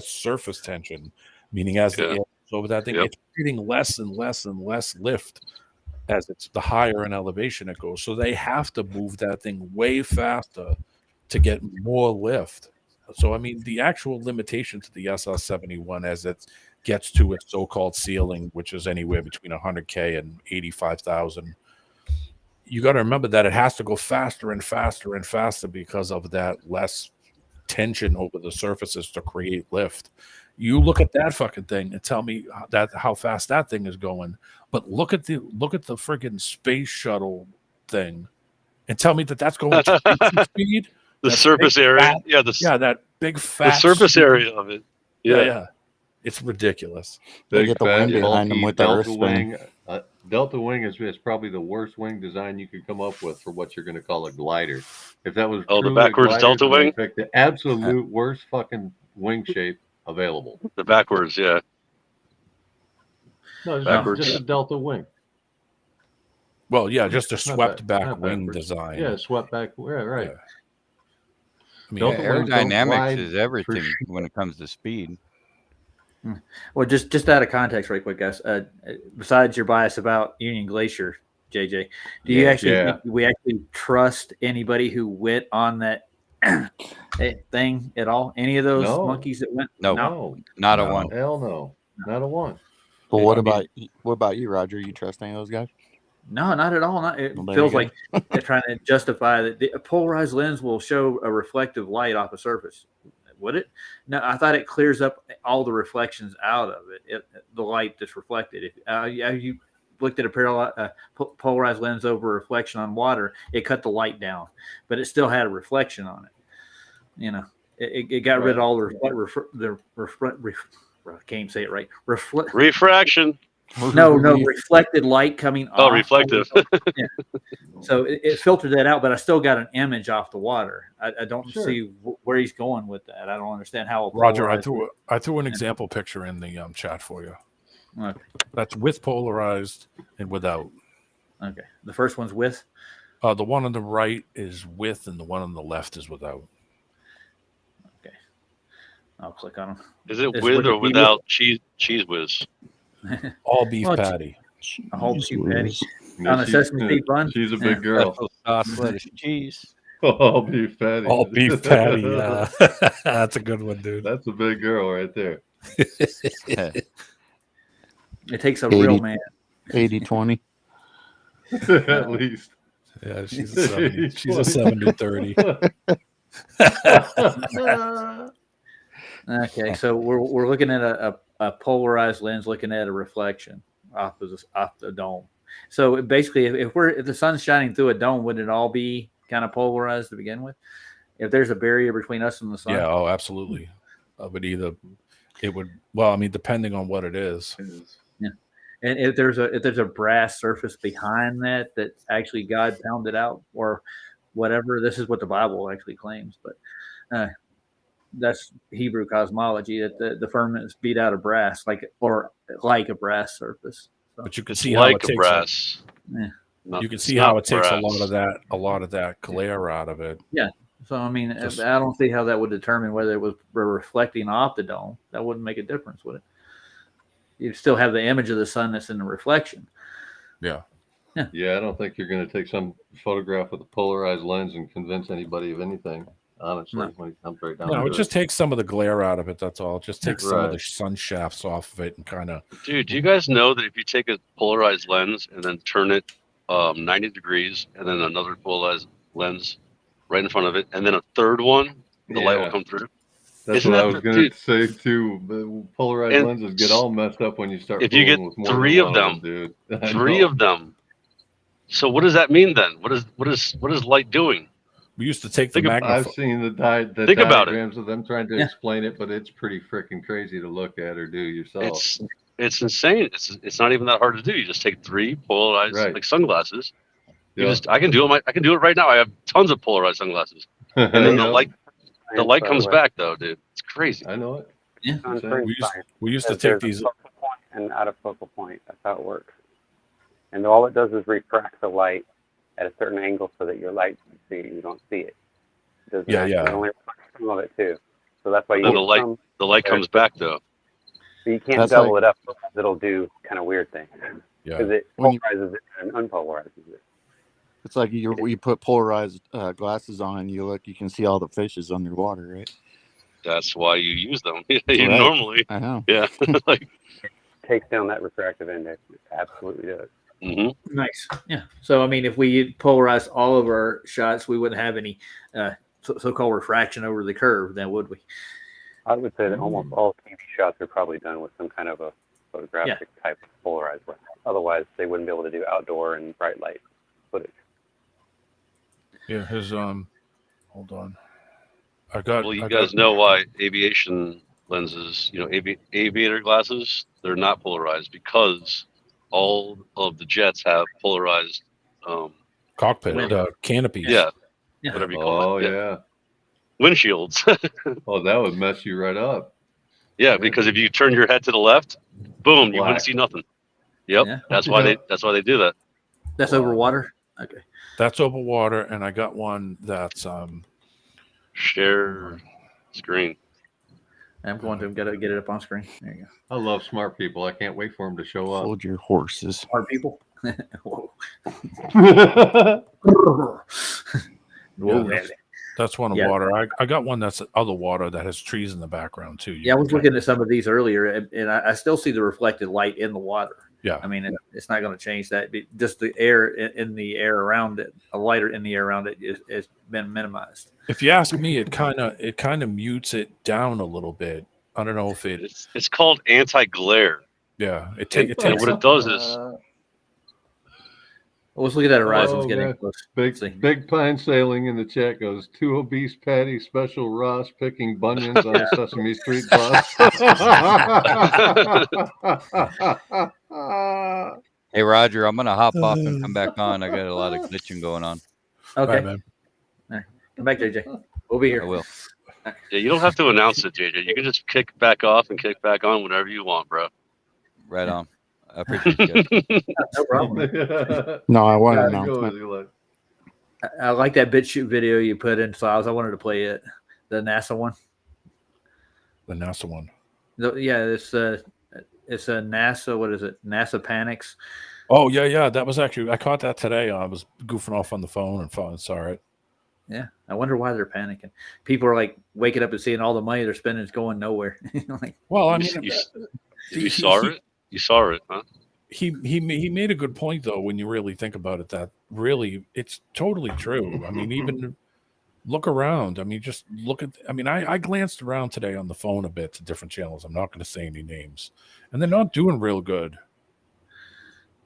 surface tension, meaning as the Yeah. air goes over that thing, Yep. it's creating less and less and less lift as it's the higher in elevation it goes. So they have to move that thing way faster to get more lift. So I mean, the actual limitation to the SR-71 as it gets to its so-called ceiling, which is anywhere between 100K and 85,000, you got to remember that it has to go faster and faster and faster because of that less tension over the surfaces to create lift. You look at that fucking thing and tell me how fast that thing is going, but look at the friggin' space shuttle thing and tell me that's going to speed. The That surface big area. fat- Yeah, that big the fat surface stupid- area of it. Yeah. It's ridiculous. They Big get the fat, wind behind them bulky with the earth Delta spin. wing. Delta wing is probably the worst wing design you could come up with for what you're going to call a glider. If that was Oh, the truly a backwards glider, Delta then they wing? picked the absolute worst fucking wing shape available. The backwards, yeah. No, Backwards. just a Delta wing. Well, yeah, just a Not swept back not wing backwards. design. Yeah, swept back. Yeah, right. Yeah. I mean, Delta wings don't Aerodynamics glide is for everything shit. when it comes to speed. Well, just out of context, right quick, guys. Besides your bias about Union Glacier, JJ, do you actually think we actually trust anybody who went on that thing at all? Any of those No. monkeys that went? No. No, Not a No. one. hell no, not a one. But Yeah, what I mean- about you, Roger? You trust any of those guys? No, not at all. It Well, there feels you like they're trying to justify that a polarized lens will show a reflective light off a surface. Would it? No, I thought it clears up all the reflections out of it. The light that's reflected. If looked at a polarized lens over reflection on water, it cut the light down, but it still had a reflection on it. You know, it got rid of all I can't say it right. Refraction. No, reflected light coming off. Oh, reflective. Yeah. So it filtered that out, but I still got an image off the water. I don't see where he's going with that. I don't understand how. Roger, I threw an example picture in the chat for you. Okay. That's with polarized and without. Okay. The first one's with. The one on the right is with, and the one on the left is without. Okay. I'll click on them. Is it with or without cheese whiz? All beef patty. A whole beef patty No, on a sesame seed bun. She's a big girl. Sauce, lettuce, cheese. All beef patty. All beef patty. That's a good one, dude. That's a big girl right there. It takes a real man. 80-20. At least. Yeah, she's a 70. She's a 70-30. Okay, so we're looking at a polarized lens, looking at a reflection off the dome. So basically, if the sun's shining through a dome, wouldn't it all be kind of polarized to begin with? If there's a barrier between us and the sun. Yeah, oh, absolutely. Well, I mean, depending on what it is. Yeah, and if there's a brass surface behind that actually God pounded out or whatever, this is what the Bible actually claims, but. That's Hebrew cosmology, that the firmament is beat out of brass, like a brass surface. So, but you can see how it takes brass. You can see how it takes a lot of that glare out of it. Yeah. So I mean, I don't see how that would determine whether it was reflecting off the dome. That wouldn't make a difference, would it? You still have the image of the sun that's in the reflection. Yeah. Yeah, I don't think you're going to take some photograph with a polarized lens and convince anybody of anything. Honestly, when it comes right down. No, it just takes some of the glare out of it. That's all. It just takes some of Right. the sun shafts off of it and kind of. Dude, do you guys know that if you take a polarized lens and then turn it 90 degrees and then another polarized lens right in front of it and then a third one, the light will Yeah. come through? That's Isn't what I that was the- going dude. to say too. The polarized And lenses get all messed up when you start. if you get fooling with more three than of one them, dude. I Three know. of them. So what does that mean then? What is light doing? We used to take the Think magnifier. I've seen the Think about it. diagrams of them trying to Yeah. explain it, but it's pretty freaking crazy to look at or do yourself. It's insane. It's not even that hard to do. You just take 3 polarized Right. like sunglasses. Yeah. I can do it. I can do it right now. I have tons of polarized sunglasses, and then the Yeah. light comes back though, dude. It's crazy. I know it. Yeah. On Same. spring We used, science, we used to says take there's a these. focal point and out of focal point. That's how it works. And all it does is refract the light at a certain angle so that your light you don't see it. It doesn't Yeah, actually yeah. only reflects some of it too. So that's why you And get the light- some, The light comes back though. but you can't That's double like- it up because it'll do kind of weird things. Yeah. Because it When you- polarizes it and unpolarizes it. It's like you put polarized glasses on, you can see all the fishes underwater, right? That's why you use them. Right. Normally, I know. yeah. like, Takes down that refractive index. It absolutely does. mhm. Nice. Yeah. So I mean, if we polarized all of our shots, we wouldn't have any so-called refraction over the curve, then would we? I would say that almost all TV shots are probably done with some kind of a photographic type of polarized lens. Otherwise, they wouldn't be able to do outdoor and bright light footage. Yeah, his hold on. I got. Well, you I guys got, know why aviation lenses, aviator glasses, they're not polarized because all of the jets have polarized. cockpit Window. canopies. Yeah, Yeah. whatever you call Oh it. yeah. Windshields. Oh, that would mess you right up. Yeah, because if you turn your head to the left, boom, you Black. wouldn't see nothing. Yep, Yeah. that's why they do that. That's over water. Okay. That's over water, and I got one that's Share screen. I'm going to get it up on screen. There you go. I love smart people. I can't wait for them to show up. Hold your horses. Smart people. Whoa. yeah, Whoa, that's one of Yeah. water. I got one that's other water that has trees in the background too. Yeah, I was looking at some of these earlier, and I still see the reflected light in the water. Yeah. I mean, it's not going to change that. Just the air in the air around it, a lighter in the air around it, has been minimized. If you ask me, it kind of mutes it down a little bit. I don't know if it. It's called anti-glare. Yeah, it And takes. what it does is let's look at that horizon's Oh, getting man. close. Let's see. Big Pine Sailing in the chat goes, 2 obese Patty, special Ross picking bunions on a Sesame Street bus. Hey, Roger, I'm gonna hop off and come back on. I got a lot of glitching going on. Okay. Bye, man. All right. Come back, JJ. We'll be here. I will. Yeah, you don't have to announce it, JJ. You can just kick back off and kick back on whenever you want, bro. Right on. I appreciate it. No problem. No, I want an Gotta go announcement. with you, like- I like that BitChute video you put in files. I wanted to play it. The NASA one. The NASA one. Yeah, it's a NASA. What is it? NASA Panics. Oh yeah. That was actually, I caught that today. I was goofing off on the phone and saw it. Yeah, I wonder why they're panicking. People are like waking up and seeing all the money they're spending is going nowhere. Like, Well, I mean, You saw it? You saw it, huh? he made a good point though when you really think about it, that really it's totally true. I mean, even look around. I mean, just look at, I mean, I glanced around today on the phone a bit to different channels. I'm not going to say any names, and they're not doing real good.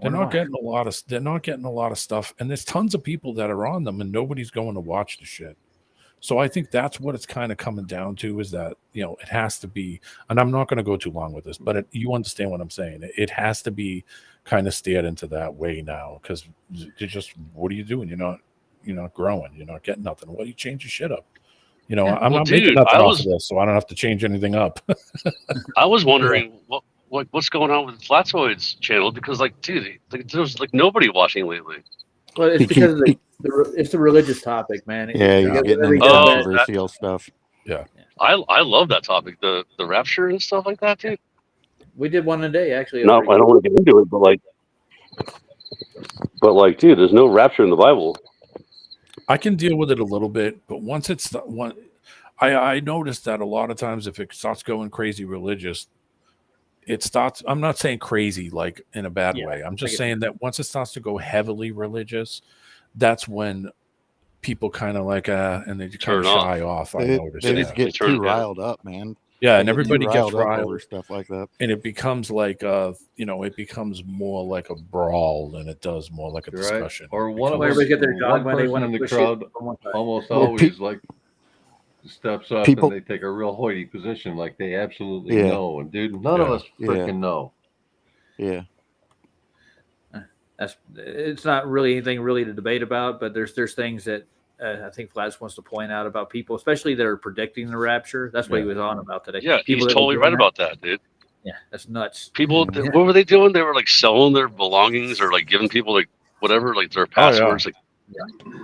They're not getting a lot of stuff, and there's tons of people that are on them, and nobody's going to watch the shit. So I think that's what it's kind of coming down to, is that, you know, it has to be, and I'm not going to go too long with this, but you understand what I'm saying. It has to be kind of steered into that way now, because you're just, what are you doing? You're not growing. You're not getting nothing. Well, you change your shit up. You know, I'm not making nothing off of this, so I don't have to change anything up. I was wondering what's going on with Flatzoid's channel, because dude, there's nobody watching lately. well, it's because of it's the religious topic, man. Yeah, you're getting into controversial stuff. Yeah, I love that topic, the rapture and stuff like that, dude. We did one a day actually. No, I don't want to get into it, but dude, there's no rapture in the Bible. I can deal with it a little bit, but once it's I noticed that a lot of times if it starts going crazy religious, it starts, I'm not saying crazy like in a bad way. I'm just saying that once it starts to go heavily religious, that's when people kind of and they kind of shy off. I noticed. They just get too riled up, man. Yeah, and everybody gets riled over stuff like that, and it becomes it becomes more like a brawl than it does more like a discussion. Or one of everybody get their dog one when they person want in to the push crowd it. almost Well, always steps up people- and they take a real hoity position, like they absolutely know. And dude, none of us freaking know. Yeah. It's not really anything really to debate about, but there's things that I think Flats wants to point out about people, especially that are predicting the rapture. That's what he was on about today. Yeah, people he's totally right about that, dude. Yeah, that's nuts. People, what were they doing? They were selling their belongings or giving people whatever, their passwords.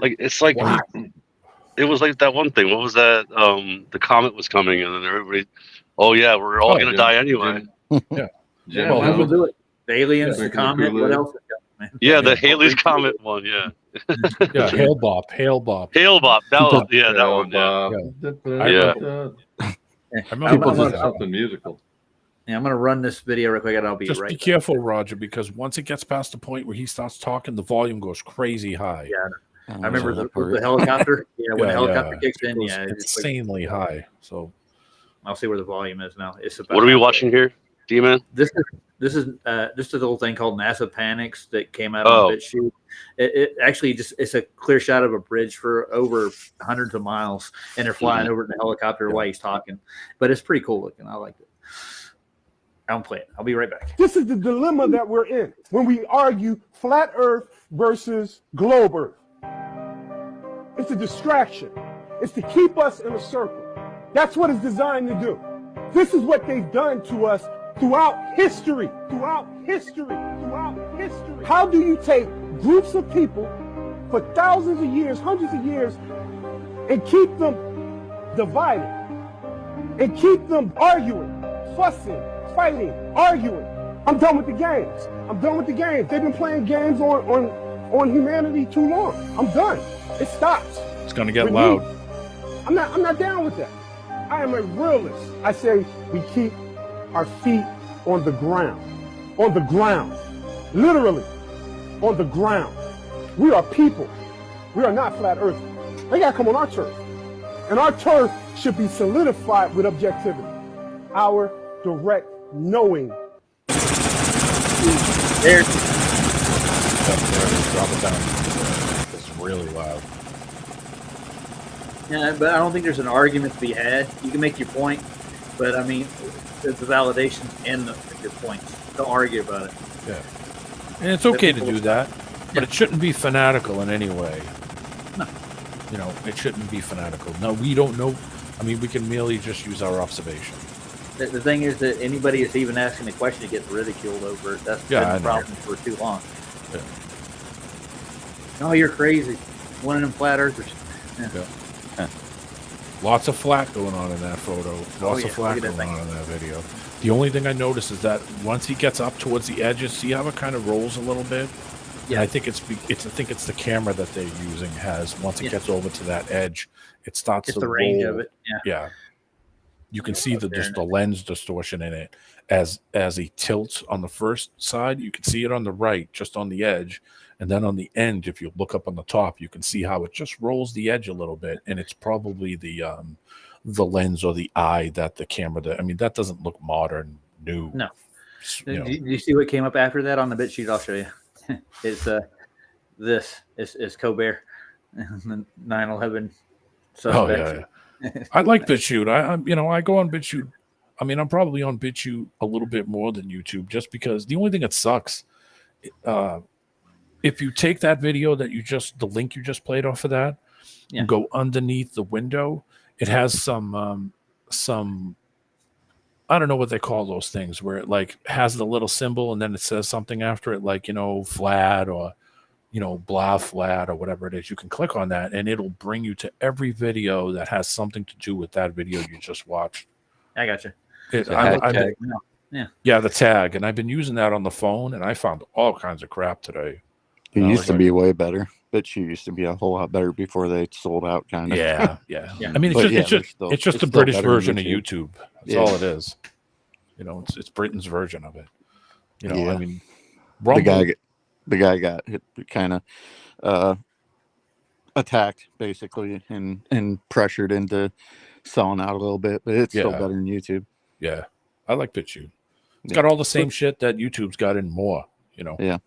It's it was that one thing. What was that? The comet was coming, and then everybody, oh yeah, we're all gonna die anyway. Yeah, might as well do it. The aliens, the comet, what else? Yeah, the Haley's Comet one. Yeah. Yeah, Hail Bop. Hail Bop. That was that one. I remember something musical. Yeah, I'm gonna run this video real quick, and I'll be just right. Be careful, Roger, because once it gets past the point where he starts talking, the volume goes crazy high. Yeah, I remember the helicopter. Yeah, when the helicopter kicks in, it's insanely high. So I'll see where the volume is now. It's about what are we watching here, D-Man? This is just a little thing called NASA Panics that came out on BitChute. It actually it's a clear shot of a bridge for over hundreds of miles, and they're flying over in the helicopter while he's talking. But it's pretty cool looking. I like it. I'll play it. I'll be right back. This is the dilemma that we're in when we argue flat Earth versus globe Earth. It's a distraction. It's to keep us in a circle. That's what it's designed to do. This is what they've done to us throughout history. How do you take groups of people for thousands of years, hundreds of years, and keep them divided, and keep them arguing, fussing, fighting, arguing? I'm done with the games. They've been playing games on humanity too long. I'm done. It stops. It's gonna get loud. I'm not down with that. I am a realist. I say we keep our feet on the ground. Literally, on the ground. We are people. We are not flat earthers. They gotta come on our turf. And our turf should be solidified with objectivity. Our direct knowing. up there, drop it down. It's really loud. Yeah, but I don't think there's an argument to be had. You can make your point, but I mean, the validations and your points. Don't argue about it. Yeah. And it's okay to do that, but it shouldn't be fanatical in any way. No. You know, it shouldn't be fanatical. No, we don't know. I mean, we can merely just use our observation. The thing is that anybody that's even asking the question gets ridiculed over it. That's been the problem for too long. Yeah. Oh, you're crazy. One of them flat earthers. Yeah. Lots of flat going on in that photo. Lots of flat going on in that video. The only thing I noticed is that once he gets up towards the edges, see how it kind of rolls a little bit? Yeah. And I think it's the camera that they're using has once it gets over to that edge, it starts to the range roll. of it. Yeah. You can see the lens distortion in it as he tilts on the first side. You can see it on the right, just on the edge. And then on the end, if you look up on the top, you can see how it just rolls the edge a little bit. And it's probably the lens or the eye that the camera, that doesn't look modern, new. No. You know. Do you see what came up after that on the bit sheet? I'll show you. It's this is Colbert, the 9/11 suspect. Oh yeah. I like BitChute. I go on BitChute. I mean, I'm probably on BitChute a little bit more than YouTube, just because the only thing that sucks, if you take that video the link you just played off of that, and go underneath the window, it has some I don't know what they call those things where it like has the little symbol and then it says something after it, like, flat or, blah flat or whatever it is. You can click on that and it'll bring you to every video that has something to do with that video you just watched. I got you. Yeah, the tag. And I've been using that on the phone and I found all kinds of crap today. It used to be way better. BitChute used to be a whole lot better before they sold out, kind of. Yeah. I mean, it's just the British version of YouTube. That's all it is. It's Britain's version of it. I mean, Rumble, the guy got hit, kind of attacked basically, and pressured into selling out a little bit, but it's still better than YouTube. Yeah, I like BitChute. It's got all the same shit that YouTube's got and more. Yeah.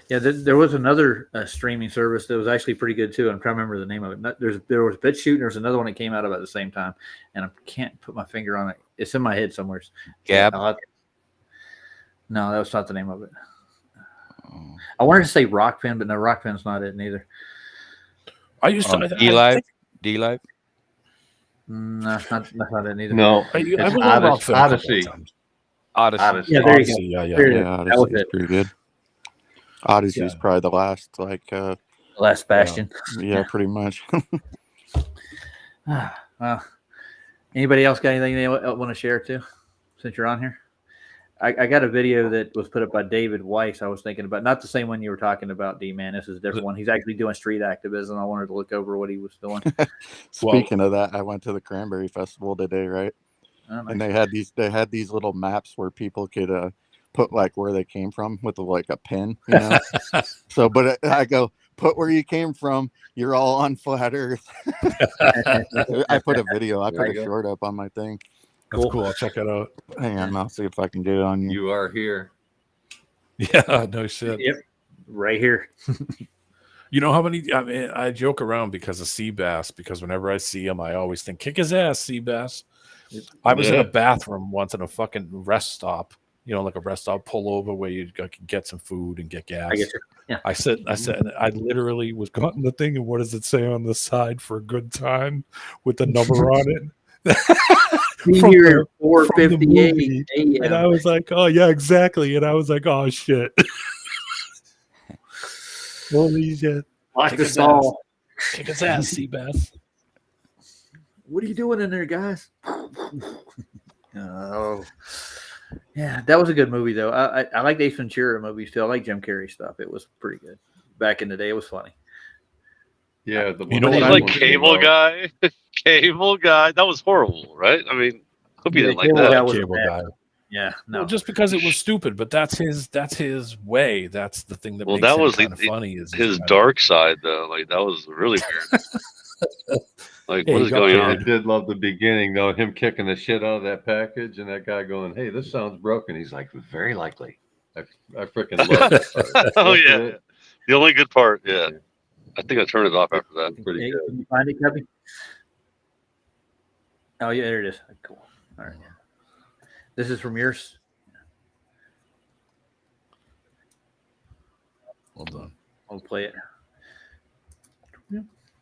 Yeah, there was another streaming service that was actually pretty good too. I'm trying to remember the name of it. There was BitChute, and there was another one that came out about the same time, and I can't put my finger on it. It's in my head somewhere. Gab? No, that was not the name of it. I wanted to say Rockpin, but no, Rockpin's not it neither. I used to DLive. DLive. No, that's not it neither. No, it's Odyssey. Odyssey. Yeah, there you go. Yeah. Odyssey's pretty good. Odyssey is probably the last, last bastion. Yeah, pretty much. Well, anybody else got anything they want to share too, since you're on here? I got a video that was put up by David Weiss. I was thinking about, not the same one you were talking about, D-Man. This is a different one. He's actually doing street activism. I wanted to look over what he was doing. Speaking of that, I went to the Cranberry Festival today, right? And they had these little maps where people could put like where they came from with like a pin, So, but I go, put where you came from. You're all on flat Earth. I put a video. I put a short up on my thing. That's cool. I'll check it out. Hang on, I'll see if I can get it on you. You are here. Yeah, no shit. Yep, right here. You know how many? I mean, I joke around because of Seabass, because whenever I see him, I always think, kick his ass, Seabass. I was in a bathroom once in a fucking rest stop, like a rest stop pullover where you can get some food and get gas. I said, I literally was caught in the thing, and what does it say on the side for a good time with the number on it? Here 4:58 a.m. And I was like, oh yeah, exactly. And I was like, oh shit. Holy shit. Watch the stall. Kick his ass, Seabass. What are you doing in there, guys? Oh, yeah, that was a good movie though. I like Ace Ventura movies too. I like Jim Carrey stuff. It was pretty good back in the day. It was funny. Yeah, he's like Cable Guy. Cable Guy. That was horrible, right? I mean, hope you didn't like that. Cable Guy. Yeah, no. Well, just because it was stupid, but that's his way. That's the thing that makes that was kind of funny. Is his dark side though. Like that was really weird. Like what is going on? I did love the beginning though. Him kicking the shit out of that package and that guy going, "Hey, this sounds broken." He's like, "Very likely." I freaking love that part. Oh That's yeah, it. the only good part. Yeah, I think I turned it off after that. Pretty Hey, good. can you find it, Cubby? Oh yeah, there it is. Cool. All right. This is from yours. Well done. I'll play it.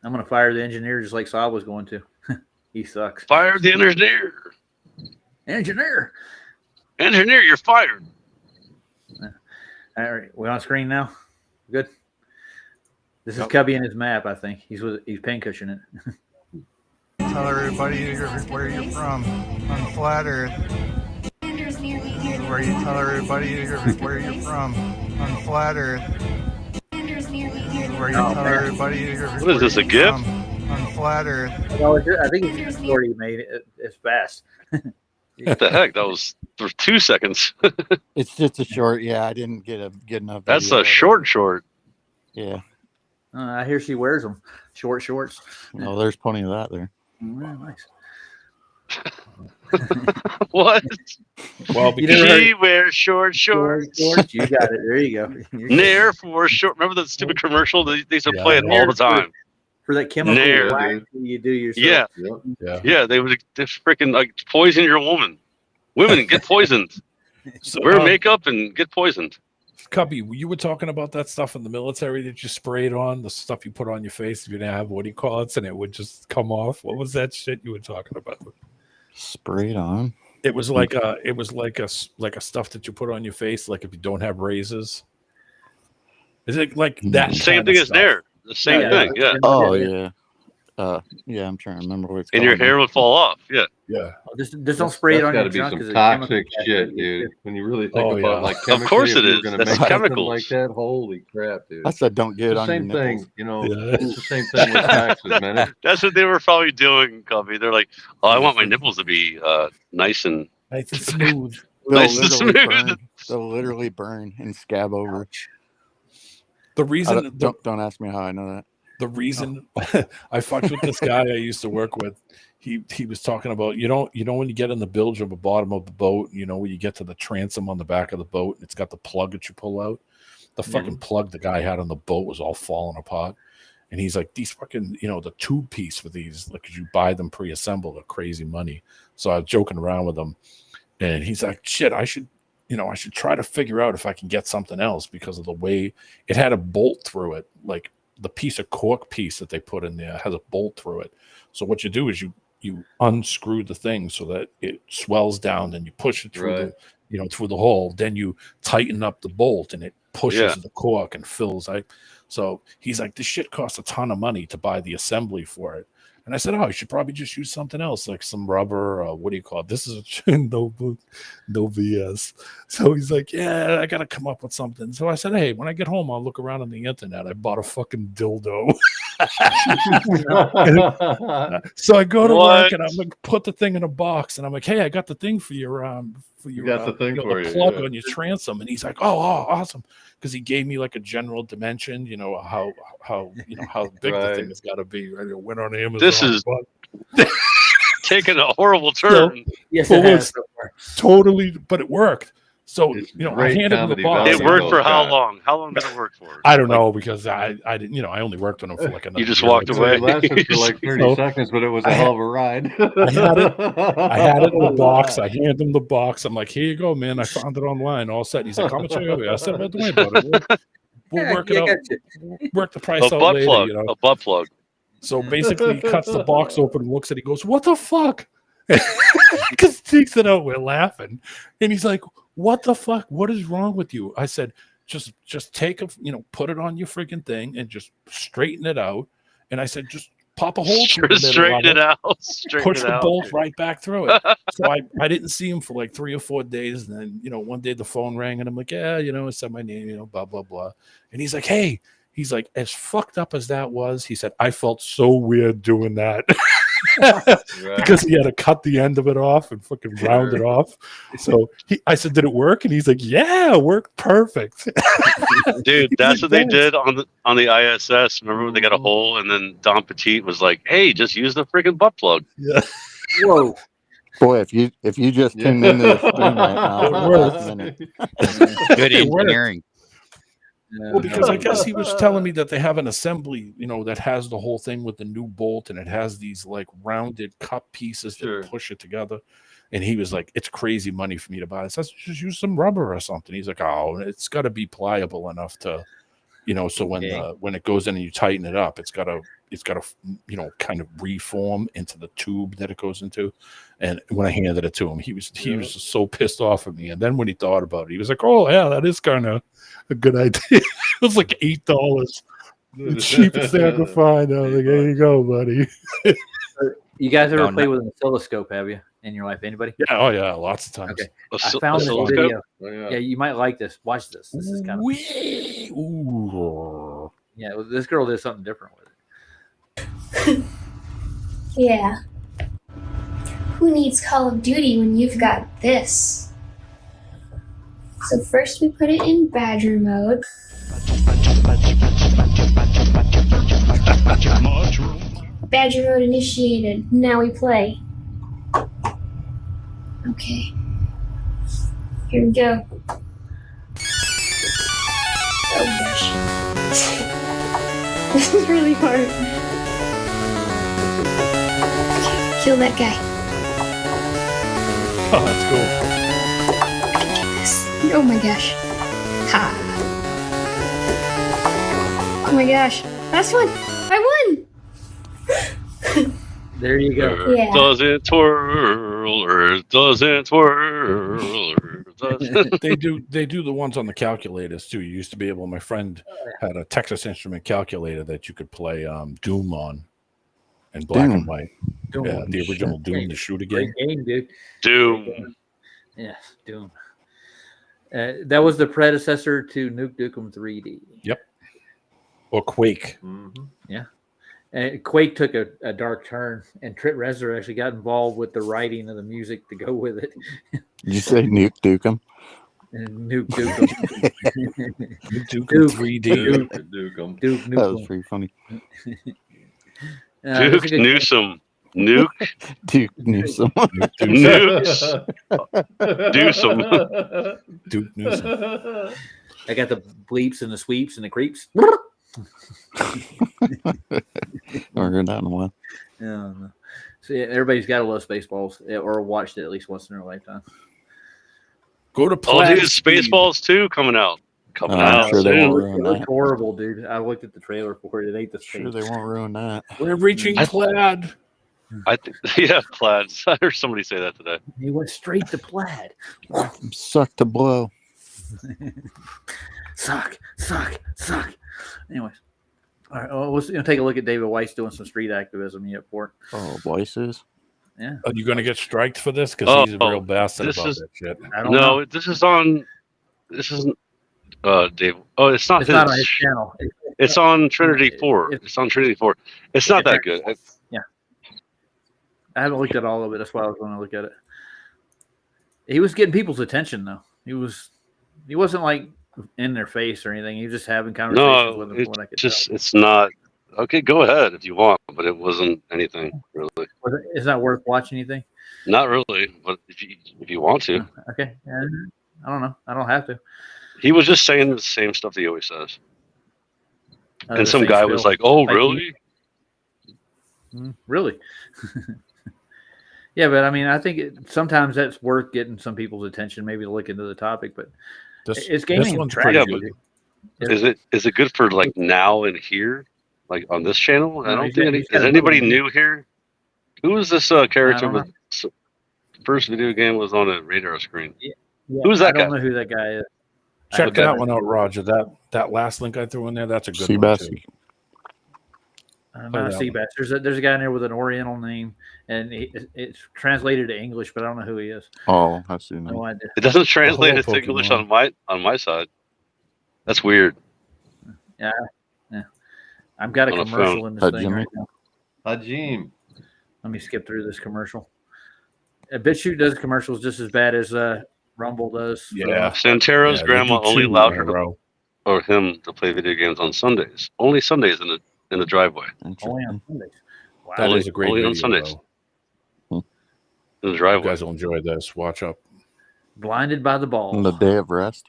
I'm gonna fire the engineer just like Saab was going to. He sucks. Fire the engineer. Engineer. Engineer, you're fired. All right, we on screen now. Good. This is Cubby and his map. I think he's pincushioning it. Tell everybody where you're from on the flat Earth. Where you tell everybody where you're from on the flat Earth. Where you tell everybody What is this, a GIF? on the flat Earth. No, I think it's just story you made. It's fast. What the heck? That was for 2 seconds. It's just a short. Yeah, I didn't get enough. That's video a of it. short. Yeah. I hear she wears them. Short shorts. No, there's plenty of that there. Nice. What? Well, You never She heard- wears short Short shorts. shorts. You got it. There you go. You're good. Nair for short. Remember that stupid commercial? They used to Yeah. play it all the time. For that chemical Nair, wax you do yourself. Yeah, Yep. yeah. they would freaking like poison your woman. Women get poisoned. So, Wear makeup and get poisoned. Cubby, you were talking about that stuff in the military that you sprayed on, the stuff you put on your face if you didn't have, what do you call it, and it would just come off. What was that shit you were talking about? Sprayed on. It was like a stuff that you put on your face, like if you don't have razors. Is it like that? Same kind thing of as stuff? Nair. The same Yeah, thing. Yeah. Oh yeah. Yeah, I'm trying to remember what it's And called. your hair would fall off. Yeah. Yeah. Just don't spray it on That's your gotta junk. be 'cause some the chemical toxic has shit, to be dude. good. When you really think Oh, about yeah. like Of chemically, course if it you were is. gonna That's make something chemicals. like that. Holy crap, dude. I said don't get It's it the on your same nipples. thing, you know. Yeah. It's the same thing with taxes, man. That's what they were probably doing, Cubby. They're like, oh, I want my nipples to be nice and Nice and smooth. They'll Nice and literally smooth. burn. They'll literally burn and scab over. The I reason don't ask me how I know that. the reason I fucked with this guy I used to work with, he was talking about, you know when you get in the bilge of the bottom of the boat, when you get to the transom on the back of the boat and it's got the plug that you pull out, the fucking plug the guy had on the boat was all falling apart. And he's like, these fucking, the tube piece for these, like, you buy them pre-assembled are crazy money. So I was joking around with him, and he's like, shit, I should try to figure out if I can get something else because of the way it had a bolt through it. Like the piece of cork piece that they put in there has a bolt through it. So what you do is you unscrew the thing so that it swells down, and you push it through through the hole. Then you tighten up the bolt, and it pushes the cork and fills. So he's like, this shit costs a ton of money to buy the assembly for it. And I said, oh, you should probably just use something else, like some rubber. What do you call it? This is no BS. So he's like, yeah, I got to come up with something. So I said, hey, when I get home, I'll look around on the internet. I bought a fucking dildo. So I go to work, and I'm like, put the thing in a box, and I'm like, hey, I got the thing for your got the thing for you, plug yeah. on your transom. And he's like, oh, awesome, because he gave me like a general dimension, how big the thing has got to be. I went on Amazon. This is bought- taking a horrible turn. Yes, Well, it has. totally, but it worked. So It's I great handed him the comedy box. It value. worked for how God. long? How long did it work for? I don't know, because I didn't, I only worked on him for like another You just year. walked away. It lasted for like 30 So, seconds, but it was a I hell of a ride. I had it in the box. I handed him the box. I'm like, here you go, man. I found it online. All set. He's like, how much are you? I said, don't worry about it. We'll work it Yeah, out. gotcha. Work the price A out butt later. plug. A butt plug. So basically, he cuts the box open and looks at it. He goes, what the fuck? Because takes it out. We're laughing. And he's like, what the fuck? What is wrong with you? I said, just take put it on your freaking thing and just straighten it out. And I said, just pop a hole through the middle Straighten of it out. Straighten push it the out. bolt right back through it. So I didn't see him for like 3 or 4 days. And then, one day the phone rang and I'm like, yeah, I said my name, blah, blah, blah. And he's like, hey, as fucked up as that was, he said, I felt so weird doing that. Because he had to cut the end of it off and fucking round it off. So I said, did it work? And he's like, yeah, it worked perfect. Dude, that's what they did on the ISS. Remember when they got a hole, and then Don Petit was like, hey, just use the freaking butt plug. Yeah. Whoa. Boy, if you just tuned into the stream right now It for the works. last minute. Good It works. engineering. Well, because I guess he was telling me that they have an assembly, that has the whole thing with the new bolt, and it has these like rounded cup pieces Sure. that push it together. And he was like, "It's crazy money for me to buy this. Let's just use some rubber or something." He's like, "Oh, it's got to be pliable enough to, so when it goes in and you tighten it up, it's got to kind of reform into the tube that it goes into." And when I handed it to him, he was just so pissed off at me. And then when he thought about it, he was like, "Oh yeah, that is kind of a good idea." It was like $8, the cheapest thing I could find. I was like, "There you go, buddy." You guys ever No, play not- with an oscilloscope? Have you in your life? Anybody? Yeah, oh yeah, lots of times. Okay. I found this oscilloscope? video. Oh, Yeah, you might like this. Watch this. This is kind of Ooh. yeah. Well, this girl did something different with it. Yeah. Who needs Call of Duty when you've got this? So first we put it in Badger mode. Badger mode initiated. Now we play. Okay. Here we go. Oh gosh. This is really hard. Kill that guy. Oh, that's cool. This. Oh my gosh. Ha. Oh my gosh. Last one. I won. There you go. Earth Yeah. doesn't twirl. Earth doesn't twirl. Earth doesn't. They do the ones on the calculators too. You used to be able. My friend had a Texas Instrument calculator that you could play Doom on in black and white. Doom. Yeah, the original Doom, the shooter game. Great game, dude. Doom. Yes, Doom. That was the predecessor to Nuke Nukem 3D. Yep. Or Quake. Mhm. Yeah. And Quake took a dark turn, and Trent Reznor actually got involved with the writing of the music to go with it. Did you say Nuke Dukem? And Nuke Nukem. Duke Duke. 3D. Duke. Duke 'em. Duke That was Nukem. pretty funny. It's Duke a good game. Newsom. Nuke. Duke Newsom. Nukes. Do some. Duke Newsom. I got the bleeps and the sweeps and the creeps. Never heard that in a while. Yeah, no. So yeah, everybody's got to love Spaceballs or watched it at least once in their lifetime. Go to Oh, Plaid dude, Speed. Spaceballs 2 coming out. Coming I'm out sure they soon. won't It ruin looked that. horrible, dude. I looked at the trailer for it. It ate the space. Sure they won't ruin that. We're reaching Plaid. I think, yeah, plaids. I heard somebody say that today. He went straight to Plaid. Suck to blow. Suck. Anyways. All right, well, let's take a look at David Weiss doing some street activism yet for it. Oh, voices. Yeah. Are you going to get striked for this? Because Oh, he's a real bastard this about is- that shit. I don't know. No, this is on. This isn't. Dave. Oh, it's not It's his. not on his channel. It's on Trinity it- 4. it- It's on Trinity 4. It's not that good. I haven't looked at all of it. That's why I was going to look at it. He was getting people's attention, though. He wasn't like in their face or anything. He was just having conversations No, with them. it's From what I could just. It's not. Okay, go ahead if you want, but it wasn't anything really. tell. It's not worth watching anything. Not really, but if you want to, Okay. I don't know. I don't have to. he was just saying the same stuff that he always says. The And some same guy spiel. was like, "Oh, Like really?" Really? Yeah, but I mean, I think sometimes that's worth getting some people's attention, maybe to look into the topic. But it's gaming. one's trash, pretty Yeah, dude. good. Is it good for like now and here, like on this channel? I No, don't he's think got- any, he's got is a anybody movie. new here? Who is this character don't with first video game was on a radar screen? Yeah, Who's that I don't guy? know who that guy is. Check Okay. that one out, Roger. That last link I threw in there, that's a good one too. Seabassy. I'm Play not that Seabass. There's a guy in there with an Oriental name, and it's translated to English, but I don't know who he is. Oh, I see. No idea. It doesn't translate Hello, into English Pokemon. on my side. That's weird. Yeah. I've got a On a commercial phone. in this Hi, thing Jimmy. right now. Hajim. Let me skip through this commercial. BitChute does commercials just as bad as Rumble does. Yeah. Santero's Yeah, they grandma do only two allowed in her a to, row. or him to play video games on Sundays. Only Sundays in the driveway. Only on Interesting. Sundays. Wow. That Only- is a great only on video, Sundays. though. in the You driveway. guys will enjoy this. Watch up. Blinded by the On ball. the day of rest.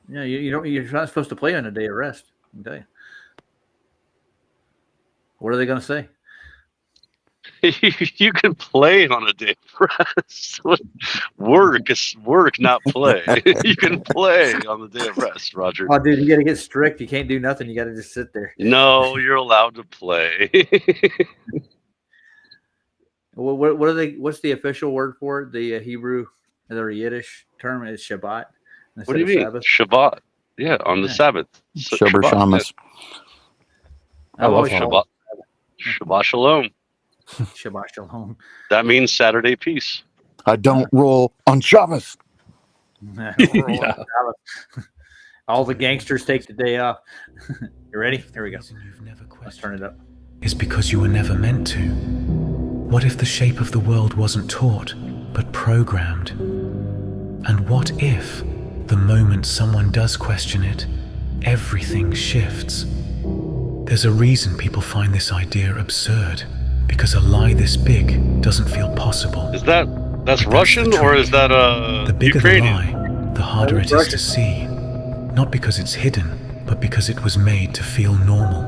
Yeah, you don't. You're not supposed to play on a day of rest. I can tell you. What are they going to say? You can play on a day of rest. Work is work, not play. You can play on the day of rest, Roger. Oh, dude, you got to get strict. You can't do nothing. You got to just sit there. No, you're allowed to play. What are they? What's the official word for it? The Hebrew or Yiddish term is Shabbat. What do you instead of mean? Sabbath? Shabbat. Yeah, on the Yeah. Sabbath. Shober Shabbat. Shamas. I love always how- Shabbat. Shabbat Shalom. Shabbat Shalom. That means Saturday peace. I don't roll on Shabbos. Yeah. All the gangsters take the day off. You ready? Here we go. Let's turn it up. Is because you were never meant to. What if the shape of the world wasn't taught, but programmed? And what if, the moment someone does question it, everything shifts? There's a reason people find this idea absurd, because a lie this big doesn't feel possible. Is that's Russian or is that The bigger Ukrainian? the lie, the harder it is to see. Not because it's hidden, but because it was made to feel normal.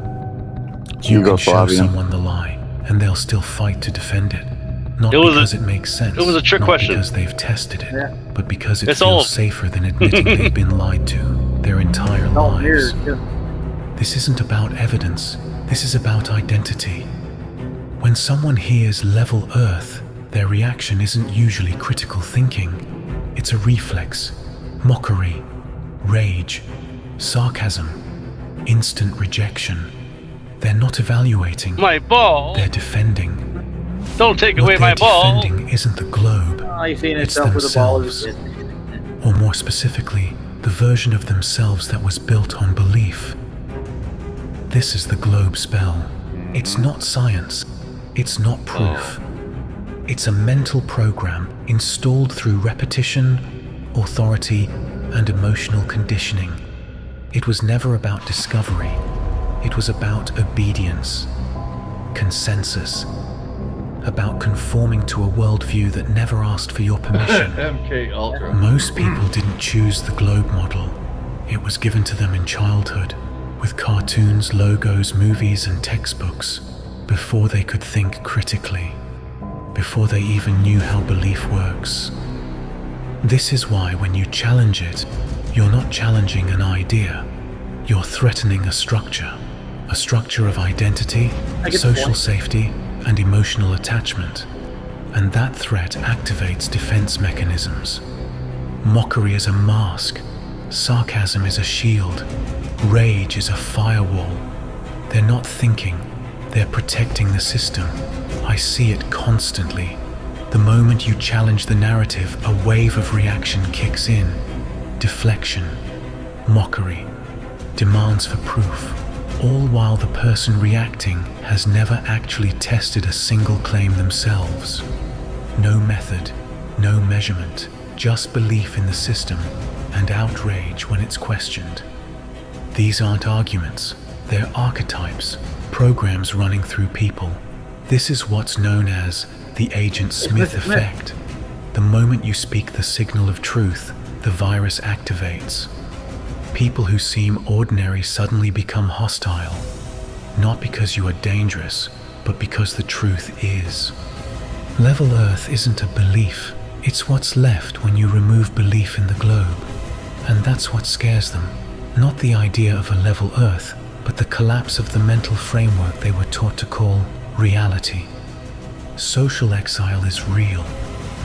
You can show Yugoslavian. someone the lie, and they'll still fight to defend it. Not It was because it makes sense. it was a trick not question. because they've tested it, Yeah. but because it It's feels all- safer than admitting they've been lied to their entire Oh, lives. here. This isn't about evidence. This is about identity. When someone hears level Earth, their reaction isn't usually critical thinking. It's a reflex, mockery, rage, sarcasm, instant rejection. They're not evaluating. My ball. They're defending. Don't take What away they're my ball. defending isn't the globe. Oh, you seen It's itself with the ball. themselves. Or more specifically, the version of themselves that was built on belief. This is the globe spell. It's not science. It's not proof. It's a mental program installed through repetition, authority, and emotional conditioning. It was never about discovery. It was about obedience, consensus, about conforming to a worldview that never asked for your permission. MK Ultra. Most people didn't choose the globe model. It was given to them in childhood, with cartoons, logos, movies, and textbooks, before they could think critically, before they even knew how belief works. This is why when you challenge it, you're not challenging an idea, you're threatening a structure of identity, I get the social point. safety, and emotional attachment. And that threat activates defense mechanisms. Mockery is a mask, sarcasm is a shield, rage is a firewall. They're not thinking, they're protecting the system. I see it constantly. The moment you challenge the narrative, a wave of reaction kicks in. Deflection, mockery, demands for proof, all while the person reacting has never actually tested a single claim themselves. No method, no measurement, just belief in the system and outrage when it's questioned. These aren't arguments, they're archetypes, programs running through people. This is what's known as the Agent Smith effect. The moment you speak the signal of truth, the virus activates. People who seem ordinary suddenly become hostile, not because you are dangerous, but because the truth is. Level Earth isn't a belief, it's what's left when you remove belief in the globe. And that's what scares them, not the idea of a level Earth, but the collapse of the mental framework they were taught to call reality. Social exile is real.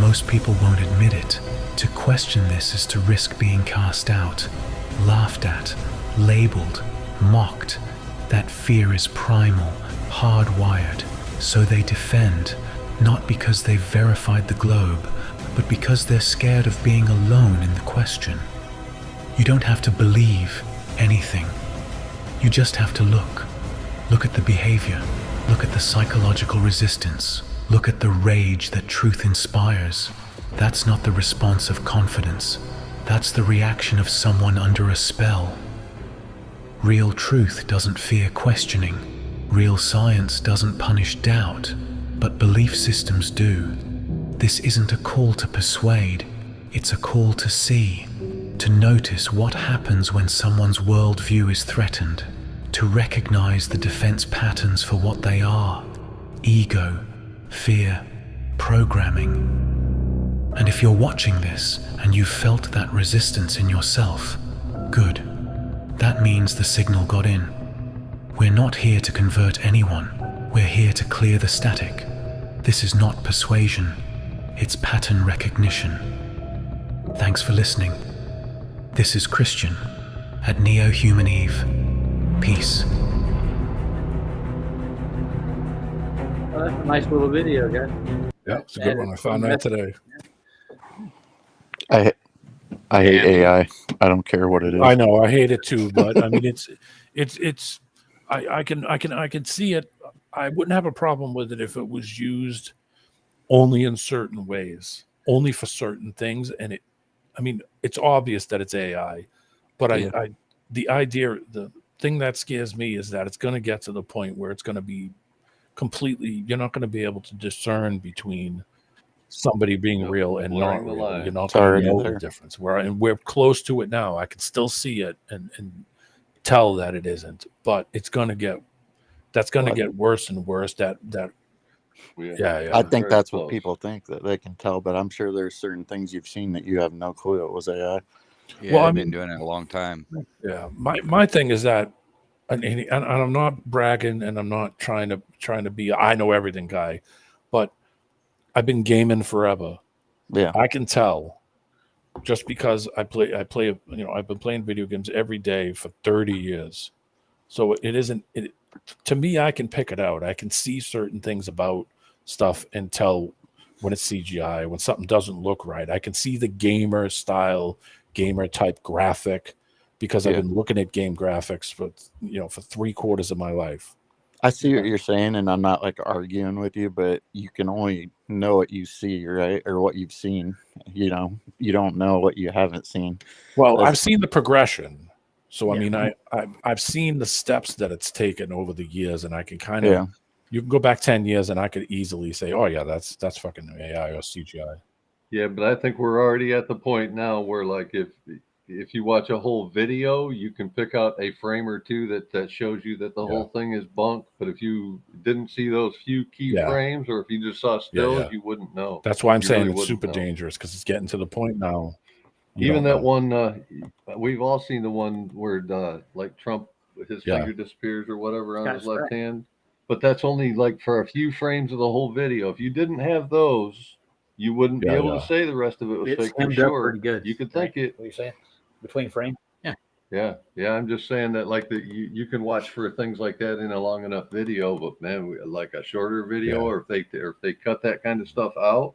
Most people won't admit it. To question this is to risk being cast out, laughed at, labeled, mocked. That fear is primal, hardwired, so they defend, not because they've verified the globe, but because they're scared of being alone in the question. You don't have to believe anything. You just have to look. Look at the behavior. Look at the psychological resistance. Look at the rage that truth inspires. That's not the response of confidence. That's the reaction of someone under a spell. Real truth doesn't fear questioning. Real science doesn't punish doubt. but belief systems do. This isn't a call to persuade, it's a call to see, to notice what happens when someone's worldview is threatened, to recognize the defense patterns for what they are: ego, fear, programming. And if you're watching this and you've felt that resistance in yourself, good. That means the signal got in. We're not here to convert anyone. We're here to clear the static. This is not persuasion. It's pattern recognition. Thanks for listening. This is Christian at Neo Human Eve. Peace. Well, that's a nice little video, guys. Yeah, it's a good one. I found that today. I hate AI. I don't care what it is. I know I hate it too, but I mean I can see it. I wouldn't have a problem with it if it was used only in certain ways, only for certain things. And it's obvious that it's AI, but the thing that scares me is that it's going to get to the point where it's going to be completely, you're not going to be able to discern between somebody being real and not real. You're not going to know the difference. We're close to it now. I can still see it and tell that it isn't, but it's going to get worse and worse. I think that's what people think, that they can tell, but I'm sure there's certain things you've seen that you have no clue it was AI. Yeah, well, I've been doing it a long time. Yeah, my thing is that, and I'm not bragging, and I'm not trying to be I know everything guy, but I've been gaming forever. Yeah, I can tell just because I play. I've been playing video games every day for 30 years, so it isn't. To me, I can pick it out. I can see certain things about stuff and tell when it's CGI, when something doesn't look right. I can see the gamer style, gamer type graphic, because I've been looking at game graphics for 3/4 of my life. I see what you're saying, and I'm not like arguing with you, but you can only know what you see, right? Or what you've seen. You don't know what you haven't seen. Well, I've seen the progression. So, I mean, I've seen the steps that it's taken over the years, and I can kind of, you can go back 10 years and I could easily say, oh yeah, that's fucking AI or CGI. Yeah, but I think we're already at the point now where, like, if you watch a whole video, you can pick out a frame or two that shows you that the whole thing is bunk. But if you didn't see those few key frames, or if you just saw stills, you wouldn't know. That's why I'm saying it's super dangerous, because it's getting to the point now. Even that one, we've all seen the one where like Trump, his finger disappears or whatever on his left hand. But that's only like for a few frames of the whole video. If you didn't have those, you wouldn't be able to say the rest of it was fake for sure. Good. You could think it. What are you saying? Between frames? Yeah. I'm just saying that, like, you can watch for things like that in a long enough video, but man, like a shorter video, or if they cut that kind of stuff out,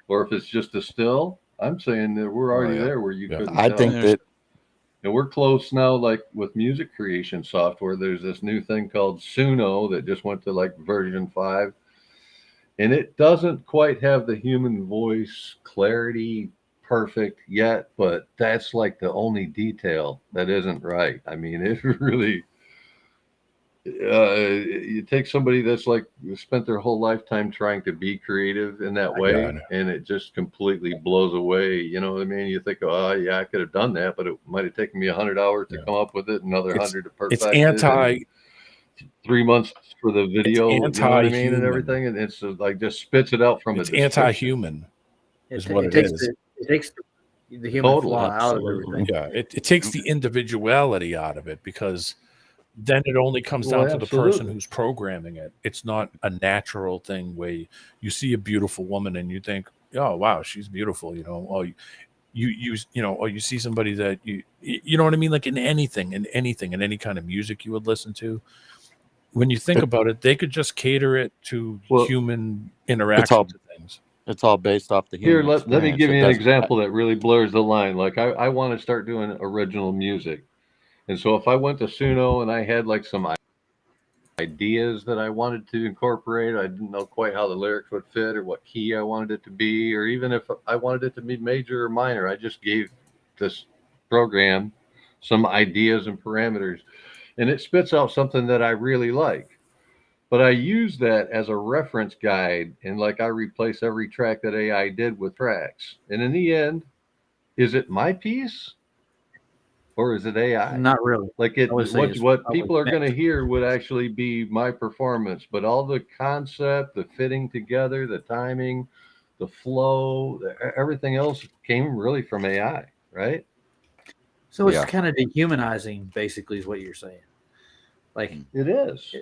or if it's just a still. I'm saying that we're already there where you couldn't I tell. think that, and we're close now, like with music creation software. There's this new thing called Suno that just went to like version 5, and it doesn't quite have the human voice clarity perfect yet, but that's like the only detail that isn't right. I mean, it really, you take somebody that's like spent their whole lifetime trying to be creative in that way, and it just completely blows away. You know what I mean? You think, oh yeah, I could have done that, but it might have taken me 100 hours to come up with it, another 100 to perfect. It's 3 months for the video, you know what I mean, and everything, and it's like just spits it out from it's anti-human. Is what it is. It takes the human flaw out of everything. Yeah, it takes the individuality out of it, because then it only comes down to the person who's programming it. It's not a natural thing where you see a beautiful woman and you think, oh wow, she's beautiful, or you see somebody that you know what I mean, like in anything, in any kind of music you would listen to. When you think about it, they could just cater it to human interaction to things. It's all based off the human. Here, let me give you an example that really blurs the line. Like I want to start doing original music. And so if I went to Suno and I had like some ideas that I wanted to incorporate, I didn't know quite how the lyrics would fit or what key I wanted it to be, or even if I wanted it to be major or minor, I just gave this program some ideas and parameters, and it spits out something that I really like. But I use that as a reference guide, and like I replace every track that AI did with tracks. And in the end, is it my piece or is it AI? Not really. Like what people are going to hear would actually be my performance, but all the concept, the fitting together, the timing, the flow, everything else came really from AI, right? So it's kind of dehumanizing, basically, is what you're saying. Like it is.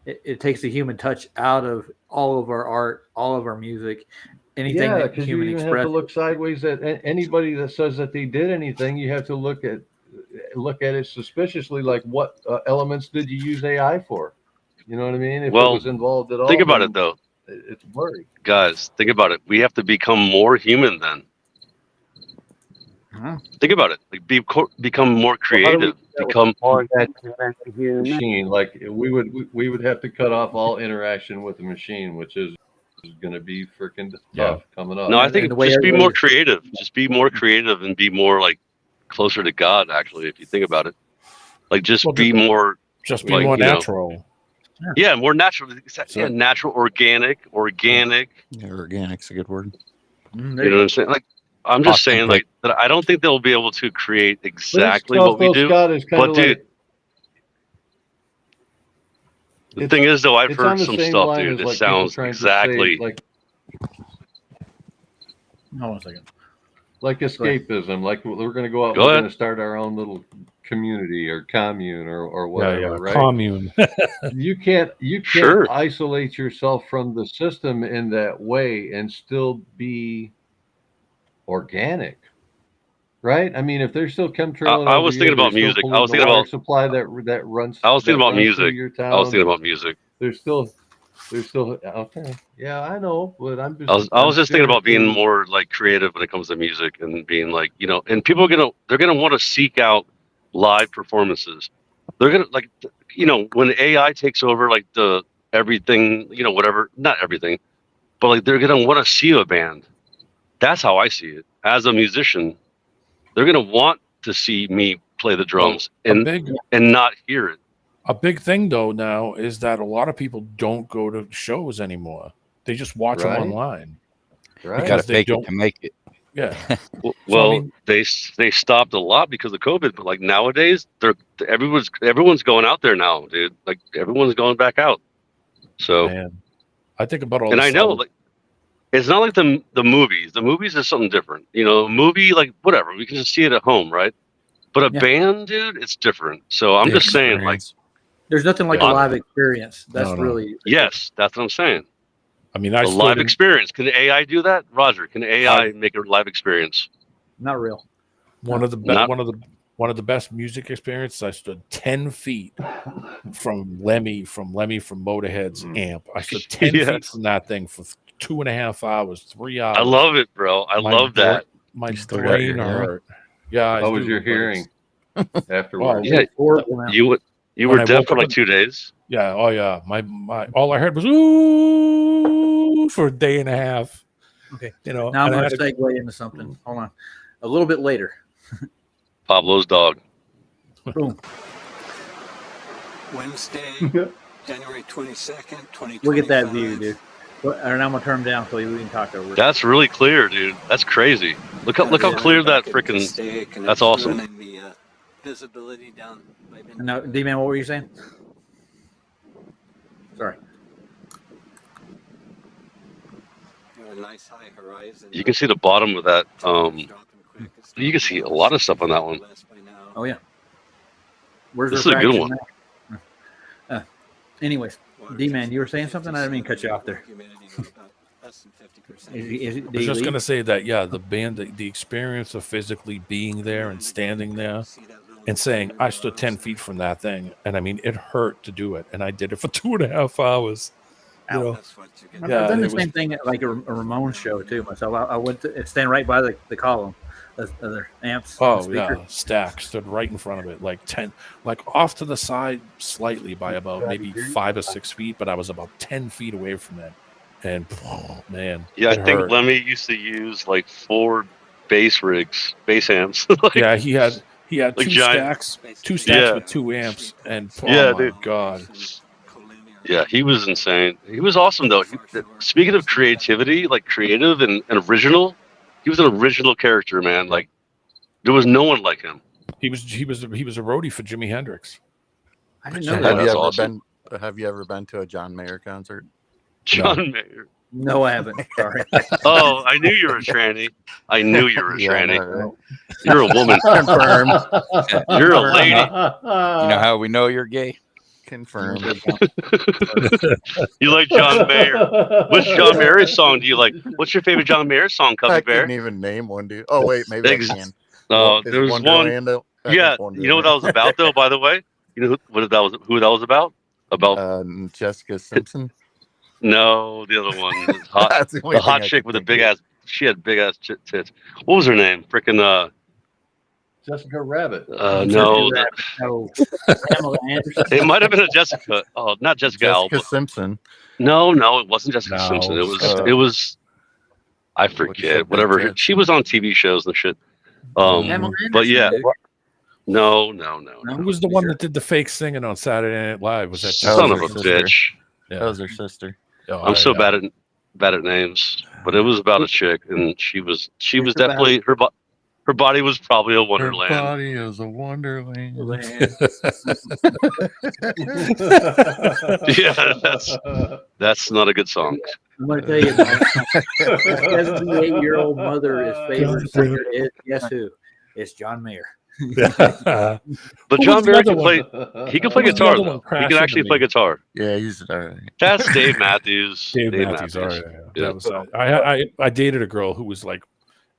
It takes the human touch out of all of our art, all of our music, anything Yeah, that because you human even have express. to look sideways at anybody that says that they did anything. You have to look at it suspiciously, like what elements did you use AI for? You know what I mean? If it was involved at all. Think about it though. It's blurry. Guys, think about it. We have to become more human then. Think about it. Like become more creative. Become more that human machine. Like we would have to cut off all interaction with the machine, which is going to be freaking tough coming up. No, I think just be more creative. Just be more creative and be more like closer to God. Actually, if you think about it, like just be more more natural. Yeah, more natural. Yeah, natural, organic. Yeah, organic's a good word. You know what I'm saying? Like I'm just saying, like that. I don't think they'll be able to create exactly what we do. But dude, the thing is, though, I've heard some stuff, dude. That sounds exactly. Hold on a second. Like escapism, like we're going to go out. We're going to start our own little community or commune or whatever, right? Commune. you can't isolate yourself from the system in that way and still be organic, right? I mean, if there's still chemtrail, I was thinking about music. I was thinking about supply that runs. I was thinking about music. I was thinking about music. There's still okay. Yeah, I know, but I'm just. I was just thinking about being more like creative when it comes to music and being like, you know, and people they're gonna want to seek out live performances. They're gonna like, you know, when AI takes over like the everything, you know, whatever, not everything, but like they're gonna want to see a band. That's how I see it. As a musician, they're gonna want to see me play the drums and not hear it. A big thing though now is that a lot of people don't go to shows anymore. They just watch them online. Right. You gotta fake it to make it. Yeah. Well, I mean, they stopped a lot because of COVID, but like nowadays, everyone's going out there now, dude. Like everyone's going back out. So I think about all. And I know, like, it's not like the movies. The movies is something different. You know, a movie, like whatever, we can just see it at home, right? But a band, dude, it's different. So I'm just saying, like, there's nothing like a live experience. That's really yes, that's what I'm saying. I mean, a live experience. Can the AI do that, Roger? Can AI make a live experience? Not real. One of the best music experiences. I stood 10 feet from Lemmy from Motorhead's amp. I stood 10 feet from that thing for 2.5 hours, 3 hours. I love it, bro. I love that. My brain hurt. Yeah. How was your hearing afterwards? Yeah, you were deaf for like 2 days. Yeah. Oh yeah. My all I heard was ooh for a day and a half. Okay. You know. Now I'm going to segue into something. Hold on. A little bit later. Pablo's dog. Boom. Wednesday, January 22nd, 2025. Look at that view, dude. And I'm gonna turn them down so we can talk over it. That's really clear, dude. That's crazy. Look how clear that freaking. That's awesome. The visibility down. Now, D-Man, what were you saying? Sorry. A nice high horizon. You can see the bottom of that. You can see a lot of stuff on that one. Oh yeah. Where's this is a good one. Anyways, D-Man, you were saying something? I didn't mean to cut you off there. I was just going to say that, the band, the experience of physically being there and standing there and saying, I stood 10 feet from that thing. And I mean, it hurt to do it. And I did it for 2.5 hours. You know? I've done the same thing at like a Ramones show too myself. I went to stand right by the column. Other amps. Oh yeah, stack stood right in front of it, like 10, like off to the side slightly by about maybe 5 or 6 feet, but I was about 10 feet away from it. And man, yeah, I think Lemmy used to use like 4 bass amps. Like, yeah, he had like two stacks with 2 amps, and oh my god, Yeah, he was insane. He was awesome though. Speaking of creativity, like creative and original, he was an original character, man. Like there was no one like him. He was a roadie for Jimi Hendrix. I didn't know Have that. you That's ever awesome. Have you ever been to a John Mayer concert? John Mayer. No, I haven't. Sorry. Oh, I knew you were a tranny. I knew you were a Yeah, I tranny. know, right? You're a woman. Confirmed. You're a lady. You know how we know you're gay? Confirmed. You like John Mayer. Which John Mayer song do you like? What's your favorite John Mayer song, I Cubby Bear? couldn't even name one, dude. Oh wait, maybe I Ex- can. No, Is there was one. Wonderland a- I Yeah, think you know what that was about, though. By the way, you know who that was about? About Jessica Simpson. no, the other one, the hot, That's the only the hot thing I chick could with the think big of. ass. She had big ass tits. What was her name? Freaking Jessica Rabbit. no, No. Pamela Anderson. it might have been a Jessica. Oh, not Jessica Jessica Alba. Simpson. No, it wasn't Jessica No, Simpson. it's, It was. I said forget. big Whatever. tits. She was on TV shows and shit. Pamela But Anderson, yeah, dude. no. Who was the one that did the fake singing on Saturday Night Live? Was that Son of her a sister. bitch. Yeah. That was her sister. Oh, I'm so yeah. bad at names, but it was about a chick, and she was about- definitely her body was probably a Her wonderland. body is a wonderland. Yeah, that's not a good song. I'm going to tell you, my 78-year-old mother, his favorite singer is, guess who? It's John Mayer. But Who John was the Mayer other can play. He can play Who was the guitar other one though. He crashing can actually to play me? guitar. Yeah, he's all right. That's Dave Matthews. Dave Matthews. All right. Yeah. That was, I dated a girl who was like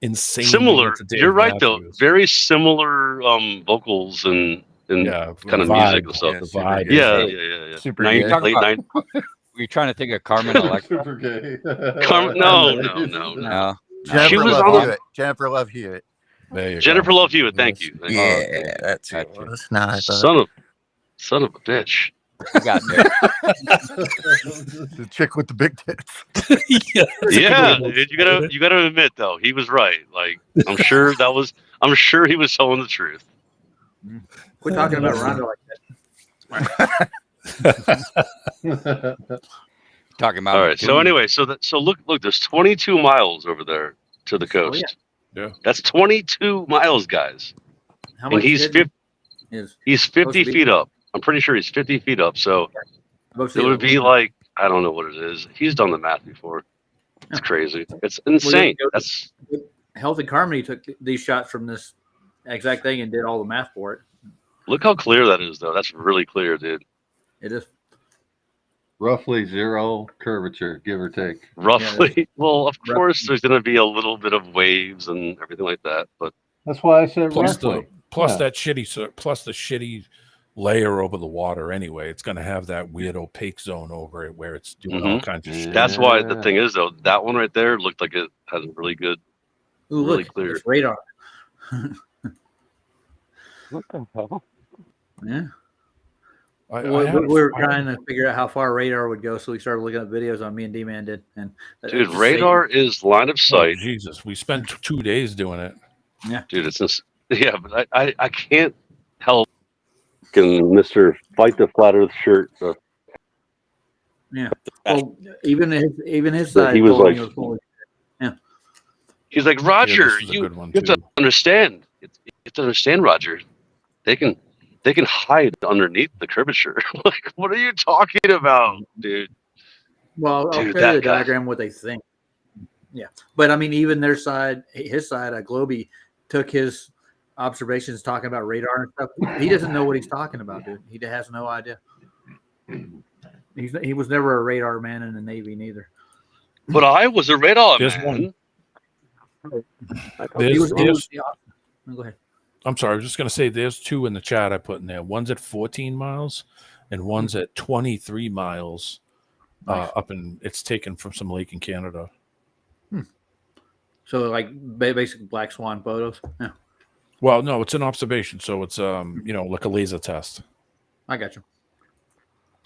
insane. Similar. You're right though. Very similar vocals and Yeah, kind of vibe. music and stuff. Yeah, the vibe. Yeah. Super Nine- gay. Talk late about- nine. Were you trying to think of Carmen Electra? Super gay. No. No. Jennifer She was Love on the- Hewitt. Jennifer Love Hewitt. There you Jennifer go. Love Hewitt. Thank you. Thank you. Yeah, that's it. Gotcha. Was. Nah, I thought Son of a bitch. You got there. the chick with the big tits. Yeah, Yeah, dude, you gotta admit though, he was right. Like I'm sure he was telling the truth. Quit talking about Rhonda like that. Talking about. All right. So anyway, so look, there's 22 miles over there to the coast. Yeah. That's 22 miles, guys. How And much he's did 50, he's 50 feet up. I'm pretty sure he's 50 feet up. So most it would be like, I don't know what it is. He's done the math before. It's crazy. It's insane. That's Healthy Carmody took these shots from this exact thing and did all the math for it. look how clear that is, though. That's really clear, dude. It is. Roughly zero curvature, give or take. Roughly. Well, of course, there's going to be a little bit of waves and everything like that, but That's why I said Plus roughly. that shitty layer over the water anyway. It's going to have that weird opaque zone over it where it's doing all kinds of shit. that's why the thing is, though, that one right there looked like it has a really good, Ooh, really look, clear. it's radar. What the hell? Yeah. I we had a- were trying to figure out how far radar would go, so we started looking at videos on me and D-Man did. And Dude, radar is line of Oh, sight. Jesus, we spent 2 days doing it. Dude, it's just, yeah, but I can't help Mr. Fight the Flat Earth shirt. Yeah. Well, even his But side. he was told me like- it was full of- yeah. He's like, Roger, this is a you good one, have to too. understand. You have to understand, Roger. They can hide underneath the curvature. Like, what are you talking about, dude? Well, I'll Dude, show that you the guy. diagram what they think. Yeah, but I mean, even their side, his side, Globy took his observations talking about radar and stuff. He doesn't know what he's talking about, dude. He has no idea. He was never a radar man in the Navy, neither. But I was a radar There's man. There's, Go ahead. I'm sorry, I was just going to say there's 2 in the chat I put in there. One's at 14 miles and one's at 23 miles up in, it's taken from some lake in Canada. So like basic black swan photos. Yeah, Well, no, it's an observation. So it's, like a laser test. I got you.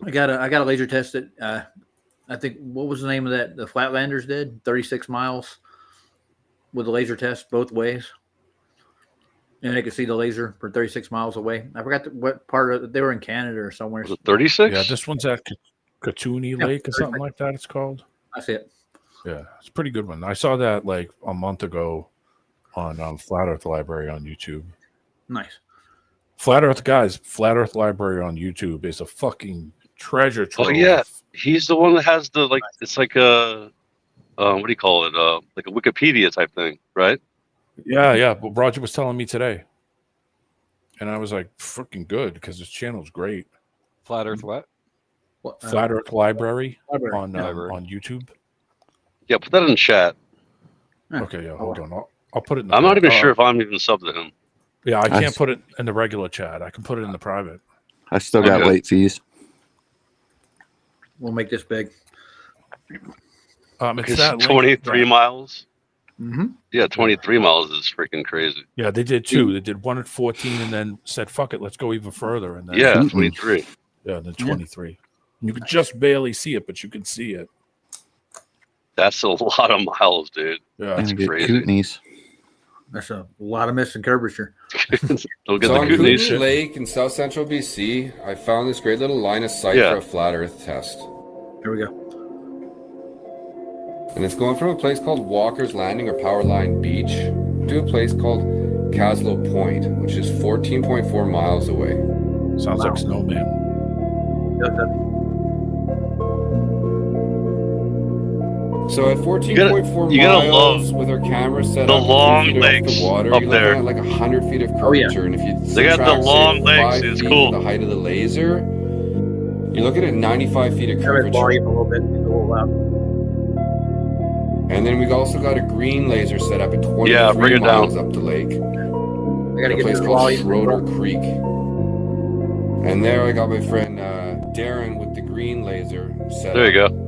I got a laser test that I think, what was the name of that the Flatlanders did? 36 miles with a laser test both ways. And they could see the laser for 36 miles away. I forgot what part of they were in Canada or somewhere. Was it 36? Yeah, this one's at Katuni Yeah, Lake or something like that. It's called. That's it. Yeah, it's a pretty good one. I saw that like a month ago on Flat Earth Library on YouTube. Nice. Flat Earth guys, Flat Earth Library on YouTube is a fucking treasure trove. Oh yeah, he's the one that has the like. It's like a what do you call it? Like a Wikipedia type thing, right? Yeah. But Roger was telling me today, and I was like, "Freaking good," because his channel's great. Flat Earth what? Flat Earth Library, Library. on YouTube. Yeah, put that in chat. Okay, yeah, hold on. I'll put it in the I'm not even private. sure if I'm even subbed to him. Yeah, I can't put it in the regular chat. I can put it in the private. I still got Okay. late fees. We'll make this big. It's It's that link 23 that- miles. Mm-hmm. Yeah, 23 miles is freaking crazy. Yeah, they did two. They did one at 14 and then said, "Fuck it, let's go even further." And then Yeah, 23. yeah, then 23. You could just barely see it, but you can see it. That's a lot of miles, dude. Yeah, That's And get crazy. Kootenays. That's a lot of missing curvature. Don't get So the on Kootenai Kootenai shit. Lake in south central BC, I found this great little line of sight Yeah. for a flat Earth test. Here we go. And it's going from a place called Walker's Landing or Powerline Beach to a place called Caslow Point, which is 14.4 miles away. Sounds like Snowman. So at 14.4 you gotta miles love with our camera set the up 3 long feet off lakes the water, up you're there. looking at like 100 feet of Oh, yeah. curvature. And if you They got the subtract, say, long lakes, 5 it's feet cool. from the height of the laser, you're looking at 95 feet of Have it curvature. volume a little bit. It's a little loud. And then we've also got a green laser set up at 23 Yeah, bring it down. miles up the lake. I gotta A get place to the called volume. Schroeder Creek. And there I got my friend Darren with the green laser set There you up. go.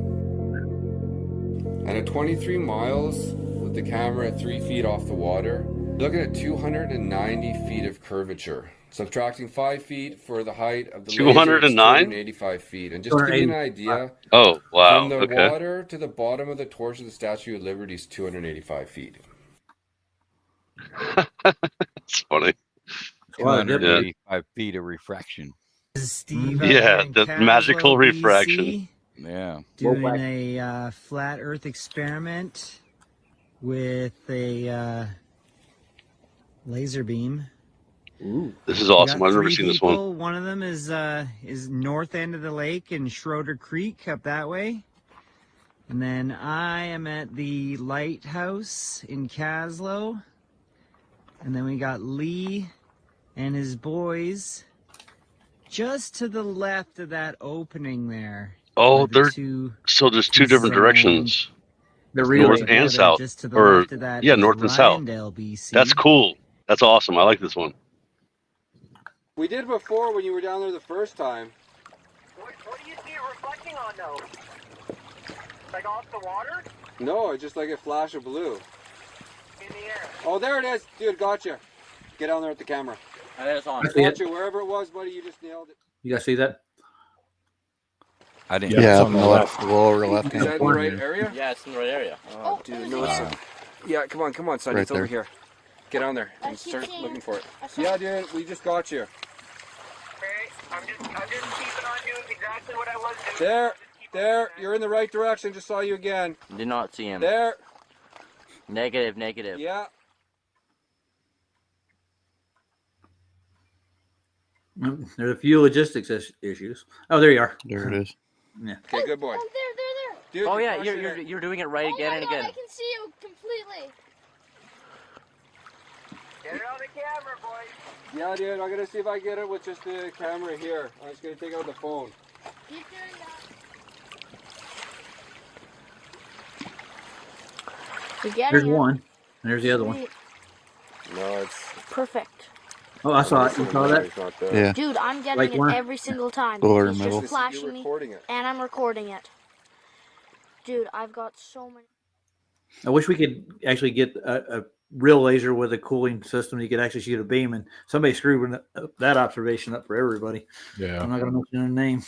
And at 23 miles with the camera at 3 feet off the water, you're looking at 290 feet of curvature. Subtracting 5 feet for the height of the laser, it's 209? 285 feet. And just to give you an idea, Oh, wow. from the Okay. water to the bottom of the torch of the Statue of Liberty is 285 feet. It's funny. 285 feet of refraction. Steve. Yeah, in the Caslow, magical BC, refraction. Yeah. Doing a flat Earth experiment with a laser beam. Ooh. This is We awesome. got I've never 3 seen this people. one. One of them is north end of the lake in Schroeder Creek up that way. And then I am at the lighthouse in Caslow. And then we got Lee and his boys just to the left of that opening there. Oh, The they're two so there's two different directions. They're North really and south, just to the or left of that yeah, is north and south. Ryandale, BC. That's cool. That's awesome. I like this one. We did before when you were down there the first time. What do you see it reflecting on though? Like off the water? No, it's just like a flash of blue. In the air. Oh, there it is. Dude, gotcha. Get down there with the camera. I see it. Gotcha. Wherever it was, buddy, you just nailed it. You guys see that? I didn't. Yeah, it's up on in the the left. lower left Is that hand in the corner. right area? Yeah, it's in the right area. Oh, dude, no, it's yeah, come on, son. Right It's over there. here. Get on there and start looking for it. Yeah, dude, we just got you. Okay, I'm just keeping on doing exactly what I was doing. There, you're in the right direction. Just saw you again. Did not see him. There, Negative. yeah. There's a few logistics issues. Oh, there you are. There it is. Yeah. Okay, good boy. There. Dude, Oh you're yeah, crushing you're it. you're doing it right again and again. I can see you completely. Get it on the camera, boys. Yeah, dude, I'm gonna see if I get it with just the camera here. I'm just gonna take out the phone. Keep doing that. You're getting There's it. one. And there's the other one. Sweet. No, it's Perfect. Oh, I saw it. You saw that? It's not there. Yeah. Dude, I'm getting Like it one? every single time. Lower He's middle. just flashing me, recording it. and I'm recording it. Dude, I've got so many. I wish we could actually get a real laser with a cooling system. You could actually shoot a beam, and somebody screwed that observation up for everybody. Yeah. I'm not going to mention their name.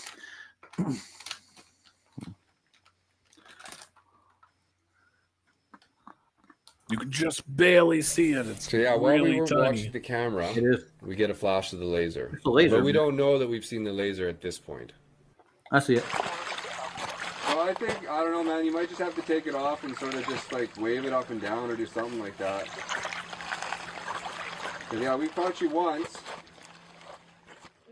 You can just barely see it. It's So yeah, while really we were tiny. watching the camera, It is. we get a flash of the laser. It's a laser. But we don't know that we've seen the laser at this point. I see it. I don't know, man. You might just have to take it off and sort of just like wave it up and down or do something like that. But yeah, we caught you once.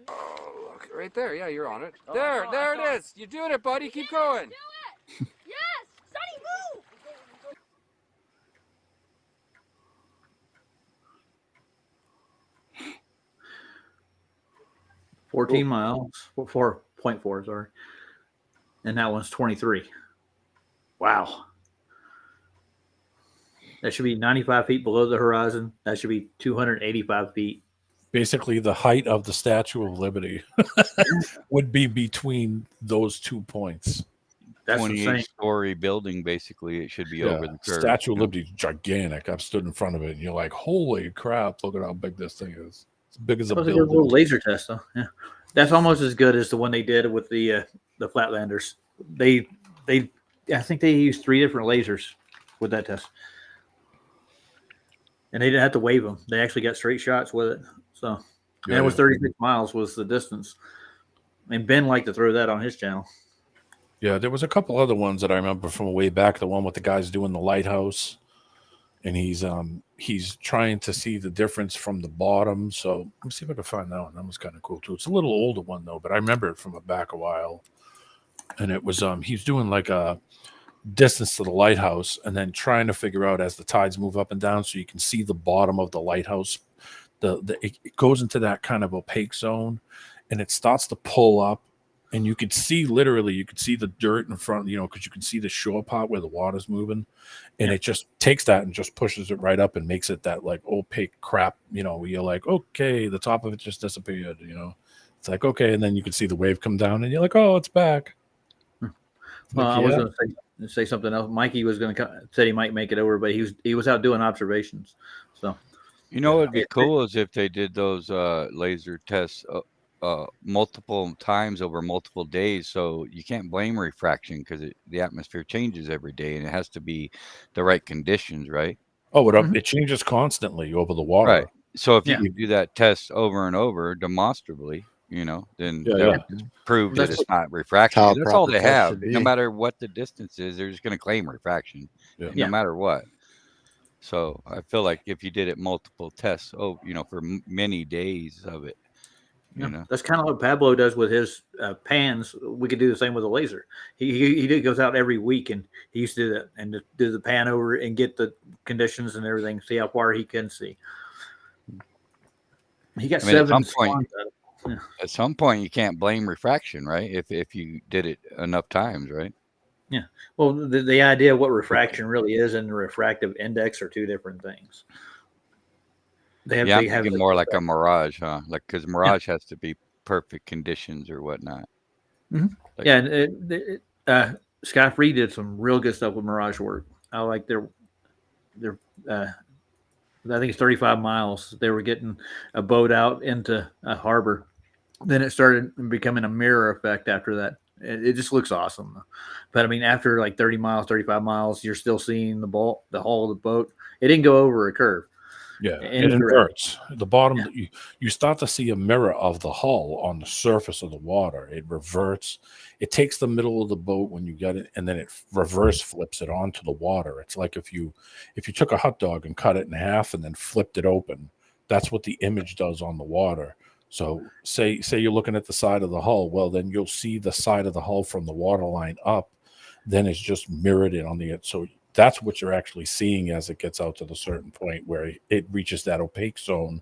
Oh, look, right there. Yeah, you're on it. There it is. You're doing it, buddy. Keep going. Do it! Yes! Sonny, move! 14 miles, 4.4, sorry. And that one's 23. Wow. That should be 95 feet below the horizon. That should be 285 feet. Basically, the height of the Statue of Liberty would be between those 2 points. That's 28-story building, basically. It should be over the curve. Statue of Liberty is gigantic. I've stood in front of it, and you're like, holy crap, look at how big this thing is. It's big as a That was building. a good little laser test, though. Yeah, that's almost as good as the one they did with the Flatlanders. I think they used 3 different lasers with that test, and they didn't have to wave them. They actually got straight shots with it. So, and it was 36 miles was the distance. And Ben liked to throw that on his channel. Yeah, there was a couple other ones that I remember from way back. The one with the guys doing the lighthouse, and he's trying to see the difference from the bottom. So let me see if I can find that one. That was kind of cool too. It's a little older one though, but I remember it from back a while. And it was he's doing like a distance to the lighthouse, and then trying to figure out as the tides move up and down, so you can see the bottom of the lighthouse. It goes into that kind of opaque zone, and it starts to pull up. And you could see the dirt in front, because you can see the shore part where the water's moving. And it just takes that and just pushes it right up and makes it that like opaque crap, where you're like, okay, the top of it just disappeared, It's like, okay. And then you can see the wave come down and you're like, oh, it's back. Well, I was going to say something else. Mikey was going to said he might make it over, but he was out doing observations. So, what would be cool is if they did those laser tests multiple times over multiple days, so you can't blame refraction because the atmosphere changes every day, and it has to be the right conditions, right? Oh, it changes constantly over the water. Right. So if you could do that test over and over demonstrably, then that would prove that it's not refraction. That's all they have. No matter what the distance is, they're just going to claim refraction, no matter what. So I feel like if you did it multiple tests, for many days of it, that's kind of what Pablo does with his pans. We could do the same with a laser. He goes out every week, and he used to do that and do the pan over and get the conditions and everything, see how far he can see. He got 7 swans out of it. Yeah. At some point, you can't blame refraction, right? If you did it enough times, right? Yeah. Well, the idea of what refraction really is and the refractive index are 2 different things. I'm thinking more like a mirage, huh? Like, because mirage has to be perfect conditions or whatnot. Mm-hmm. Like, and Sky Free did some real good stuff with mirage work. I like their I think it's 35 miles. They were getting a boat out into a harbor. Then it started becoming a mirror effect after that. It just looks awesome. But I mean, after like 30 miles, 35 miles, you're still seeing the hull of the boat. It didn't go over a curve. Yeah, it inverts. The bottom, you start to see a mirror of the hull on the surface of the water. It reverts. It takes the middle of the boat when you get it, and then it reverse flips it onto the water. It's like if you took a hot dog and cut it in half and then flipped it open. That's what the image does on the water. So say you're looking at the side of the hull. Well, then you'll see the side of the hull from the water line up. Then it's just mirrored in on the edge. So that's what you're actually seeing as it gets out to the certain point where it reaches that opaque zone.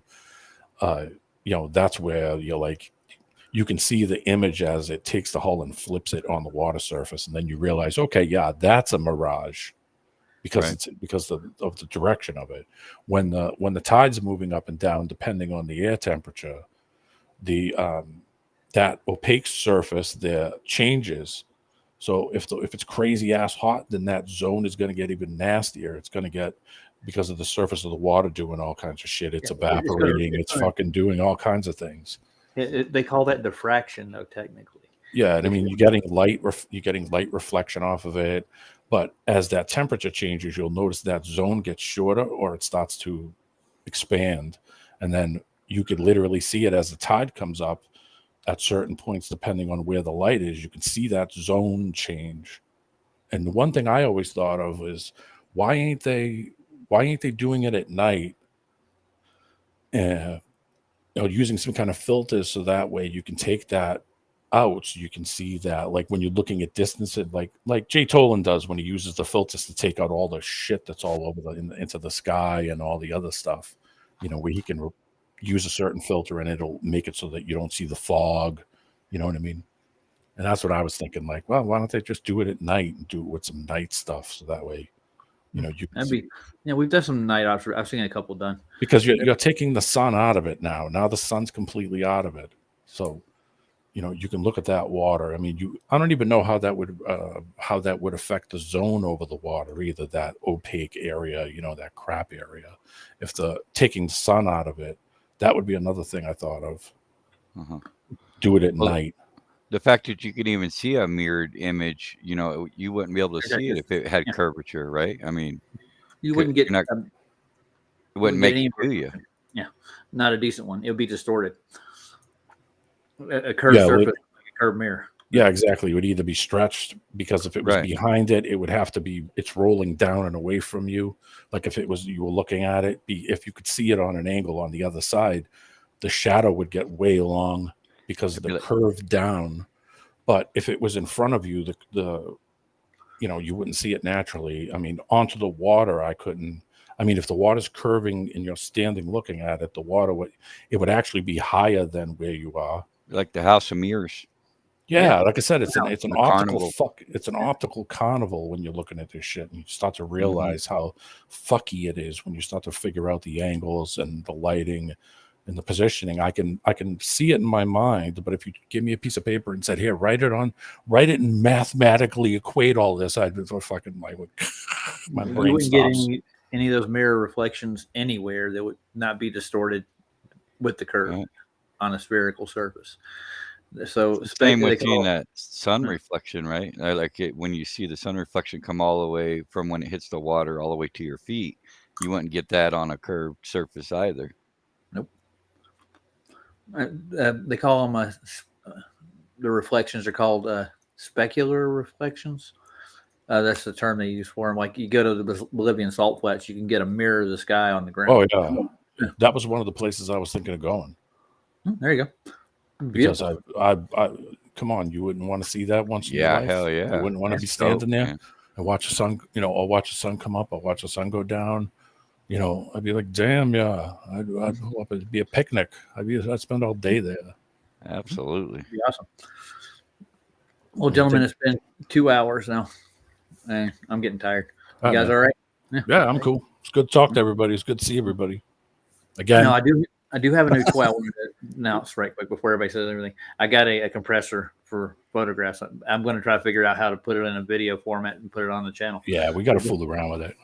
That's where you can see the image as it takes the hull and flips it on the water surface, and then you realize, okay, yeah, that's a mirage because it's because of the direction of it. When the tide's moving up and down, depending on the air temperature, that opaque surface there changes. So if it's crazy ass hot, then that zone is going to get even nastier. It's going to get, because of the surface of the water doing all kinds of shit. It's evaporating. It's fucking doing all kinds of things. They call that diffraction, though, technically. Yeah, and I mean, you're getting light reflection off of it. But as that temperature changes, you'll notice that zone gets shorter or it starts to expand. And then you could literally see it as the tide comes up. At certain points, depending on where the light is, you can see that zone change. And the one thing I always thought of is why ain't they doing it at night? Using some kind of filters so that way you can take that out, so you can see that, like when you're looking at distance, like Jay Tolan does when he uses the filters to take out all the shit that's all over into the sky and all the other stuff, where he can use a certain filter and it'll make it so that you don't see the fog. You know what I mean? And that's what I was thinking, like, well, why don't they just do it at night and do it with some night stuff, so that way you can see. We've done some night options. I've seen a couple done, because you're taking the sun out of it now the sun's completely out of it, so you can look at that water. I mean, I don't even know how that would affect the zone over the water, either that opaque area, that crap area. If taking the sun out of it, that would be another thing I thought of. Do it at night. The fact that you can even see a mirrored image, you wouldn't be able to see it if it had curvature, right? I mean, you wouldn't get it wouldn't make it to you. Yeah, not a decent one. It would be distorted. A curved surface, like a curved mirror. Yeah, exactly. It would either be stretched, because if it was behind it, it would have to be, it's rolling down and away from you. Like if it was, you were looking at it, if you could see it on an angle on the other side, the shadow would get way long because of the curve down. But if it was in front of you, you wouldn't see it naturally. I mean, onto the water, if the water's curving and you're standing looking at it, the water would actually be higher than where you are. Like the House of Mirrors. Yeah, like I said, it's an optical carnival when you're looking at this shit, and you start to realize how fucky it is when you start to figure out the angles and the lighting and the positioning. I can see it in my mind, but if you give me a piece of paper and said, "Here, write it and mathematically equate all this," I'd be fucking my brain You wouldn't stops. get any of those mirror reflections anywhere that would not be distorted with the curve on a spherical surface. So same with seeing that sun reflection, right? I like it when you see the sun reflection come all the way from when it hits the water all the way to your feet. You wouldn't get that on a curved surface either. Nope. They call them the reflections are called specular reflections. That's the term they use for them. Like you go to the Bolivian salt flats, you can get a mirror of the sky on the ground. Oh yeah, that was one of the places I was thinking of going. There you go. Because I come on, you wouldn't want to see that once in your life? Hell yeah. You wouldn't want to be standing there and watch the sun, or watch the sun come up or watch the sun go down. I'd be like, damn, yeah, I'd hope it'd be a picnic. I'd spend all day there. Absolutely. Be awesome. Well, gentlemen, it's been 2 hours now, and I'm getting tired. You guys all right? Yeah, I'm cool. It's good to talk to everybody. It's good to see everybody. Again. No, I do have a new toy I wanted to announce right quick before everybody says everything. I got a compressor for photographs. I'm going to try to figure out how to put it in a video format and put it on the channel. Yeah, we got to fool around with it.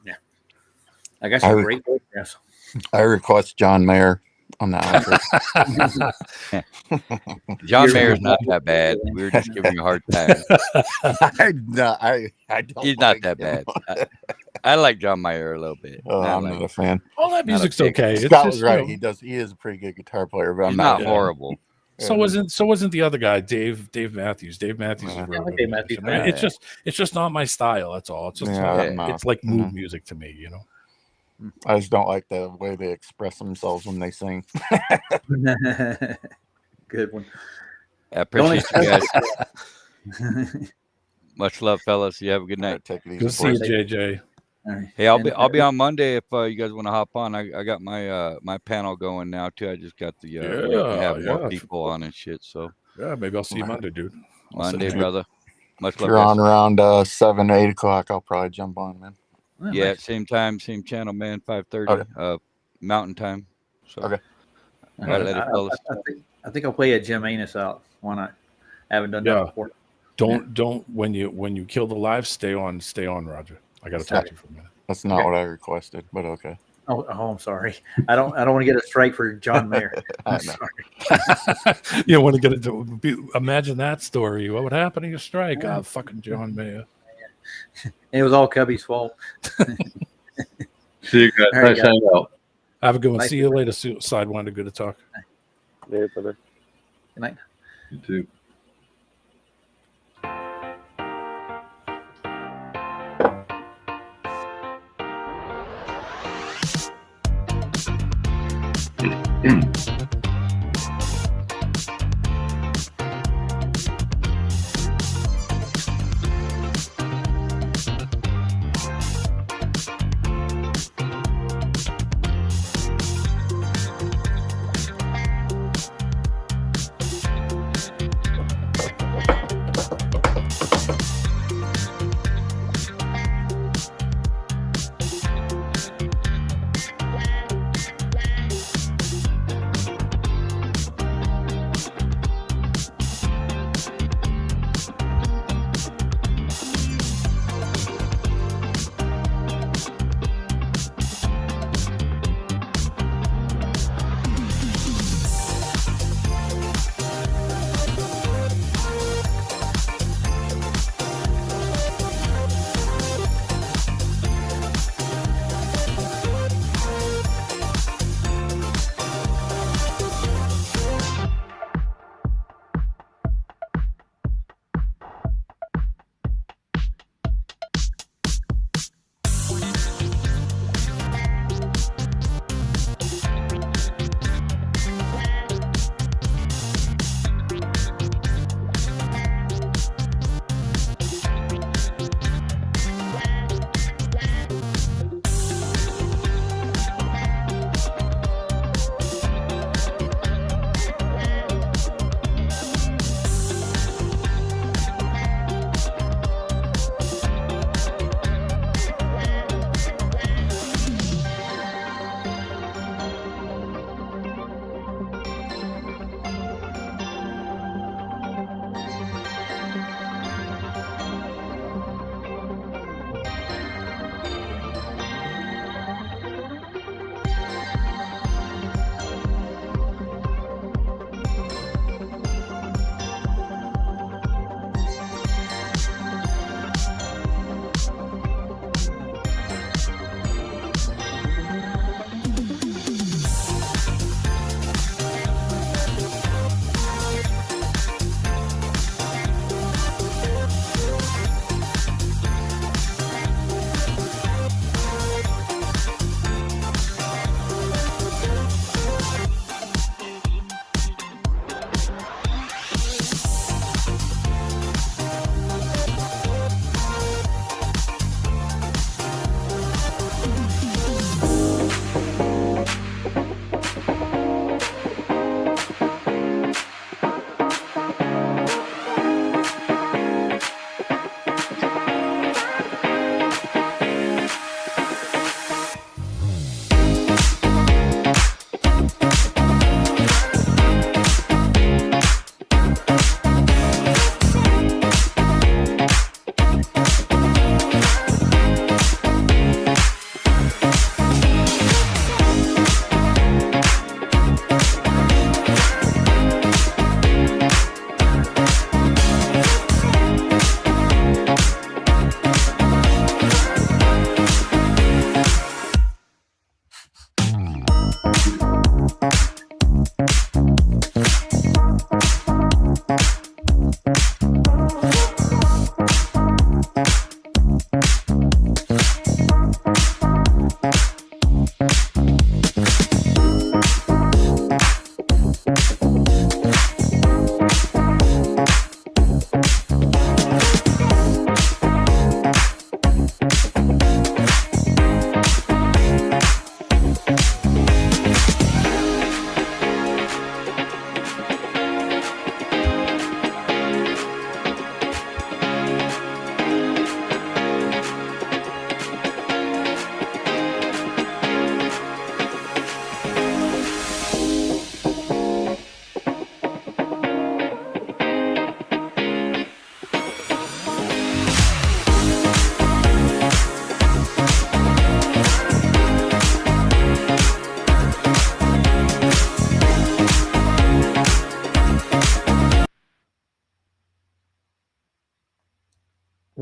Yeah. I got some great photographs. I request John Mayer on that. John Mayer's not that bad. We were just giving you a hard time. I don't. He's not that bad. I like John Mayer a little bit. Oh, I'm not a fan. All that music's okay. Scott was right. He is a pretty good guitar player, but I'm not horrible. So wasn't the other guy, Dave Matthews. Dave Matthews is really good. Matthews. It's just not my style. That's all. It's just it's like mood music to me, I just don't like the way they express themselves when they sing. Good one. I appreciate you guys. Much love, fellas. You have a good night. Take it easy. Good to see you, JJ. Right. Hey, I'll be on Monday if you guys want to hop on. I got my my panel going now too. I just got the have more people on and shit. So maybe I'll see you Monday, dude. Monday, brother. Much love. If you're on around 7, 8 o'clock, I'll probably jump on, man. Oh, yeah, nice. Same time, same channel, man. 5:30 Mountain Time. So okay. I think I'll play a Jim Anus out. Why not? I haven't done that before. Don't when you kill the live, stay on, Roger. I got to talk to you for a minute. That's not what I requested, but okay. Oh, I'm sorry. I don't want to get a strike for John Mayer. I'm sorry. You want to get imagine that story. What would happen to your strike? Oh, fucking John Mayer. It was all Cubby's fault. See you guys. Nice hang out. Have a good one. See you later, Sidewinder. Good to talk. Later, brother. Good night. You too.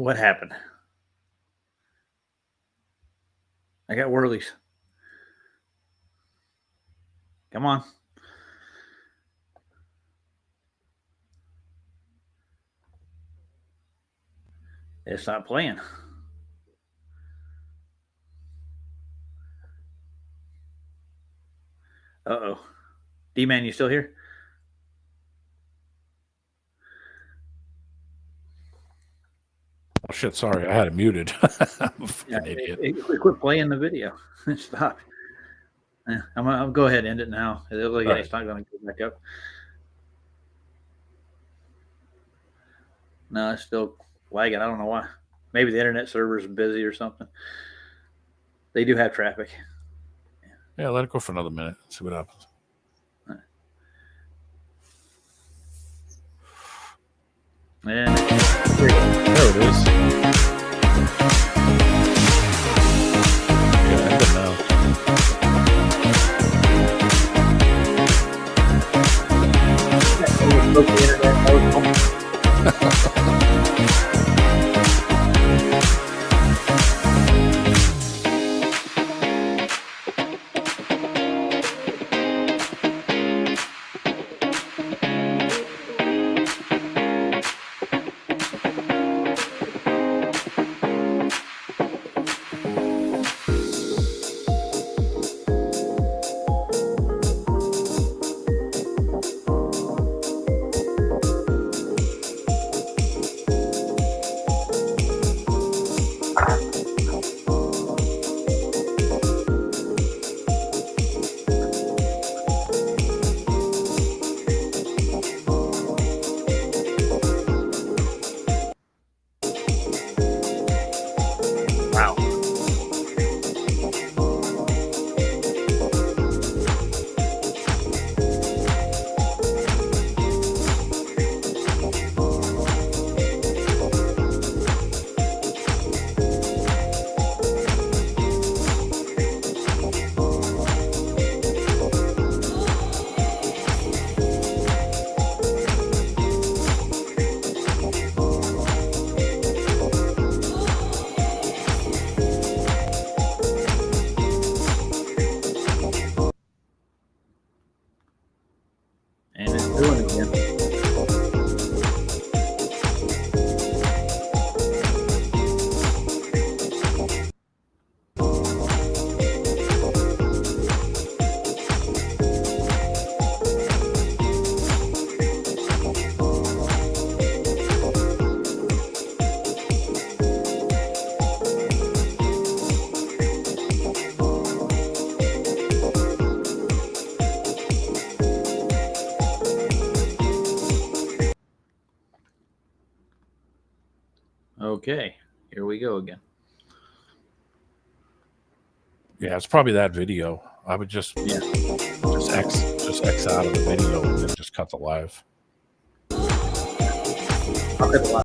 What happened? I got whirlies. Come on. It's not playing. Uh-oh. D-Man, you still here? Oh shit! Sorry, I had it muted. I'm a fucking idiot. Quit playing the video. Stop. I'll go ahead and end it now. It looks like it's not going to go back up. No, it's still lagging. I don't know why. Maybe the internet server is busy or something. They do have traffic. Yeah, let it go for another minute. See what happens. Yeah. There it is. Yeah, end it now. And it's doing it again. Okay, here we go again. Yeah, it's probably that video. I would just X out of the video and then just cut the live. I'll cut the live.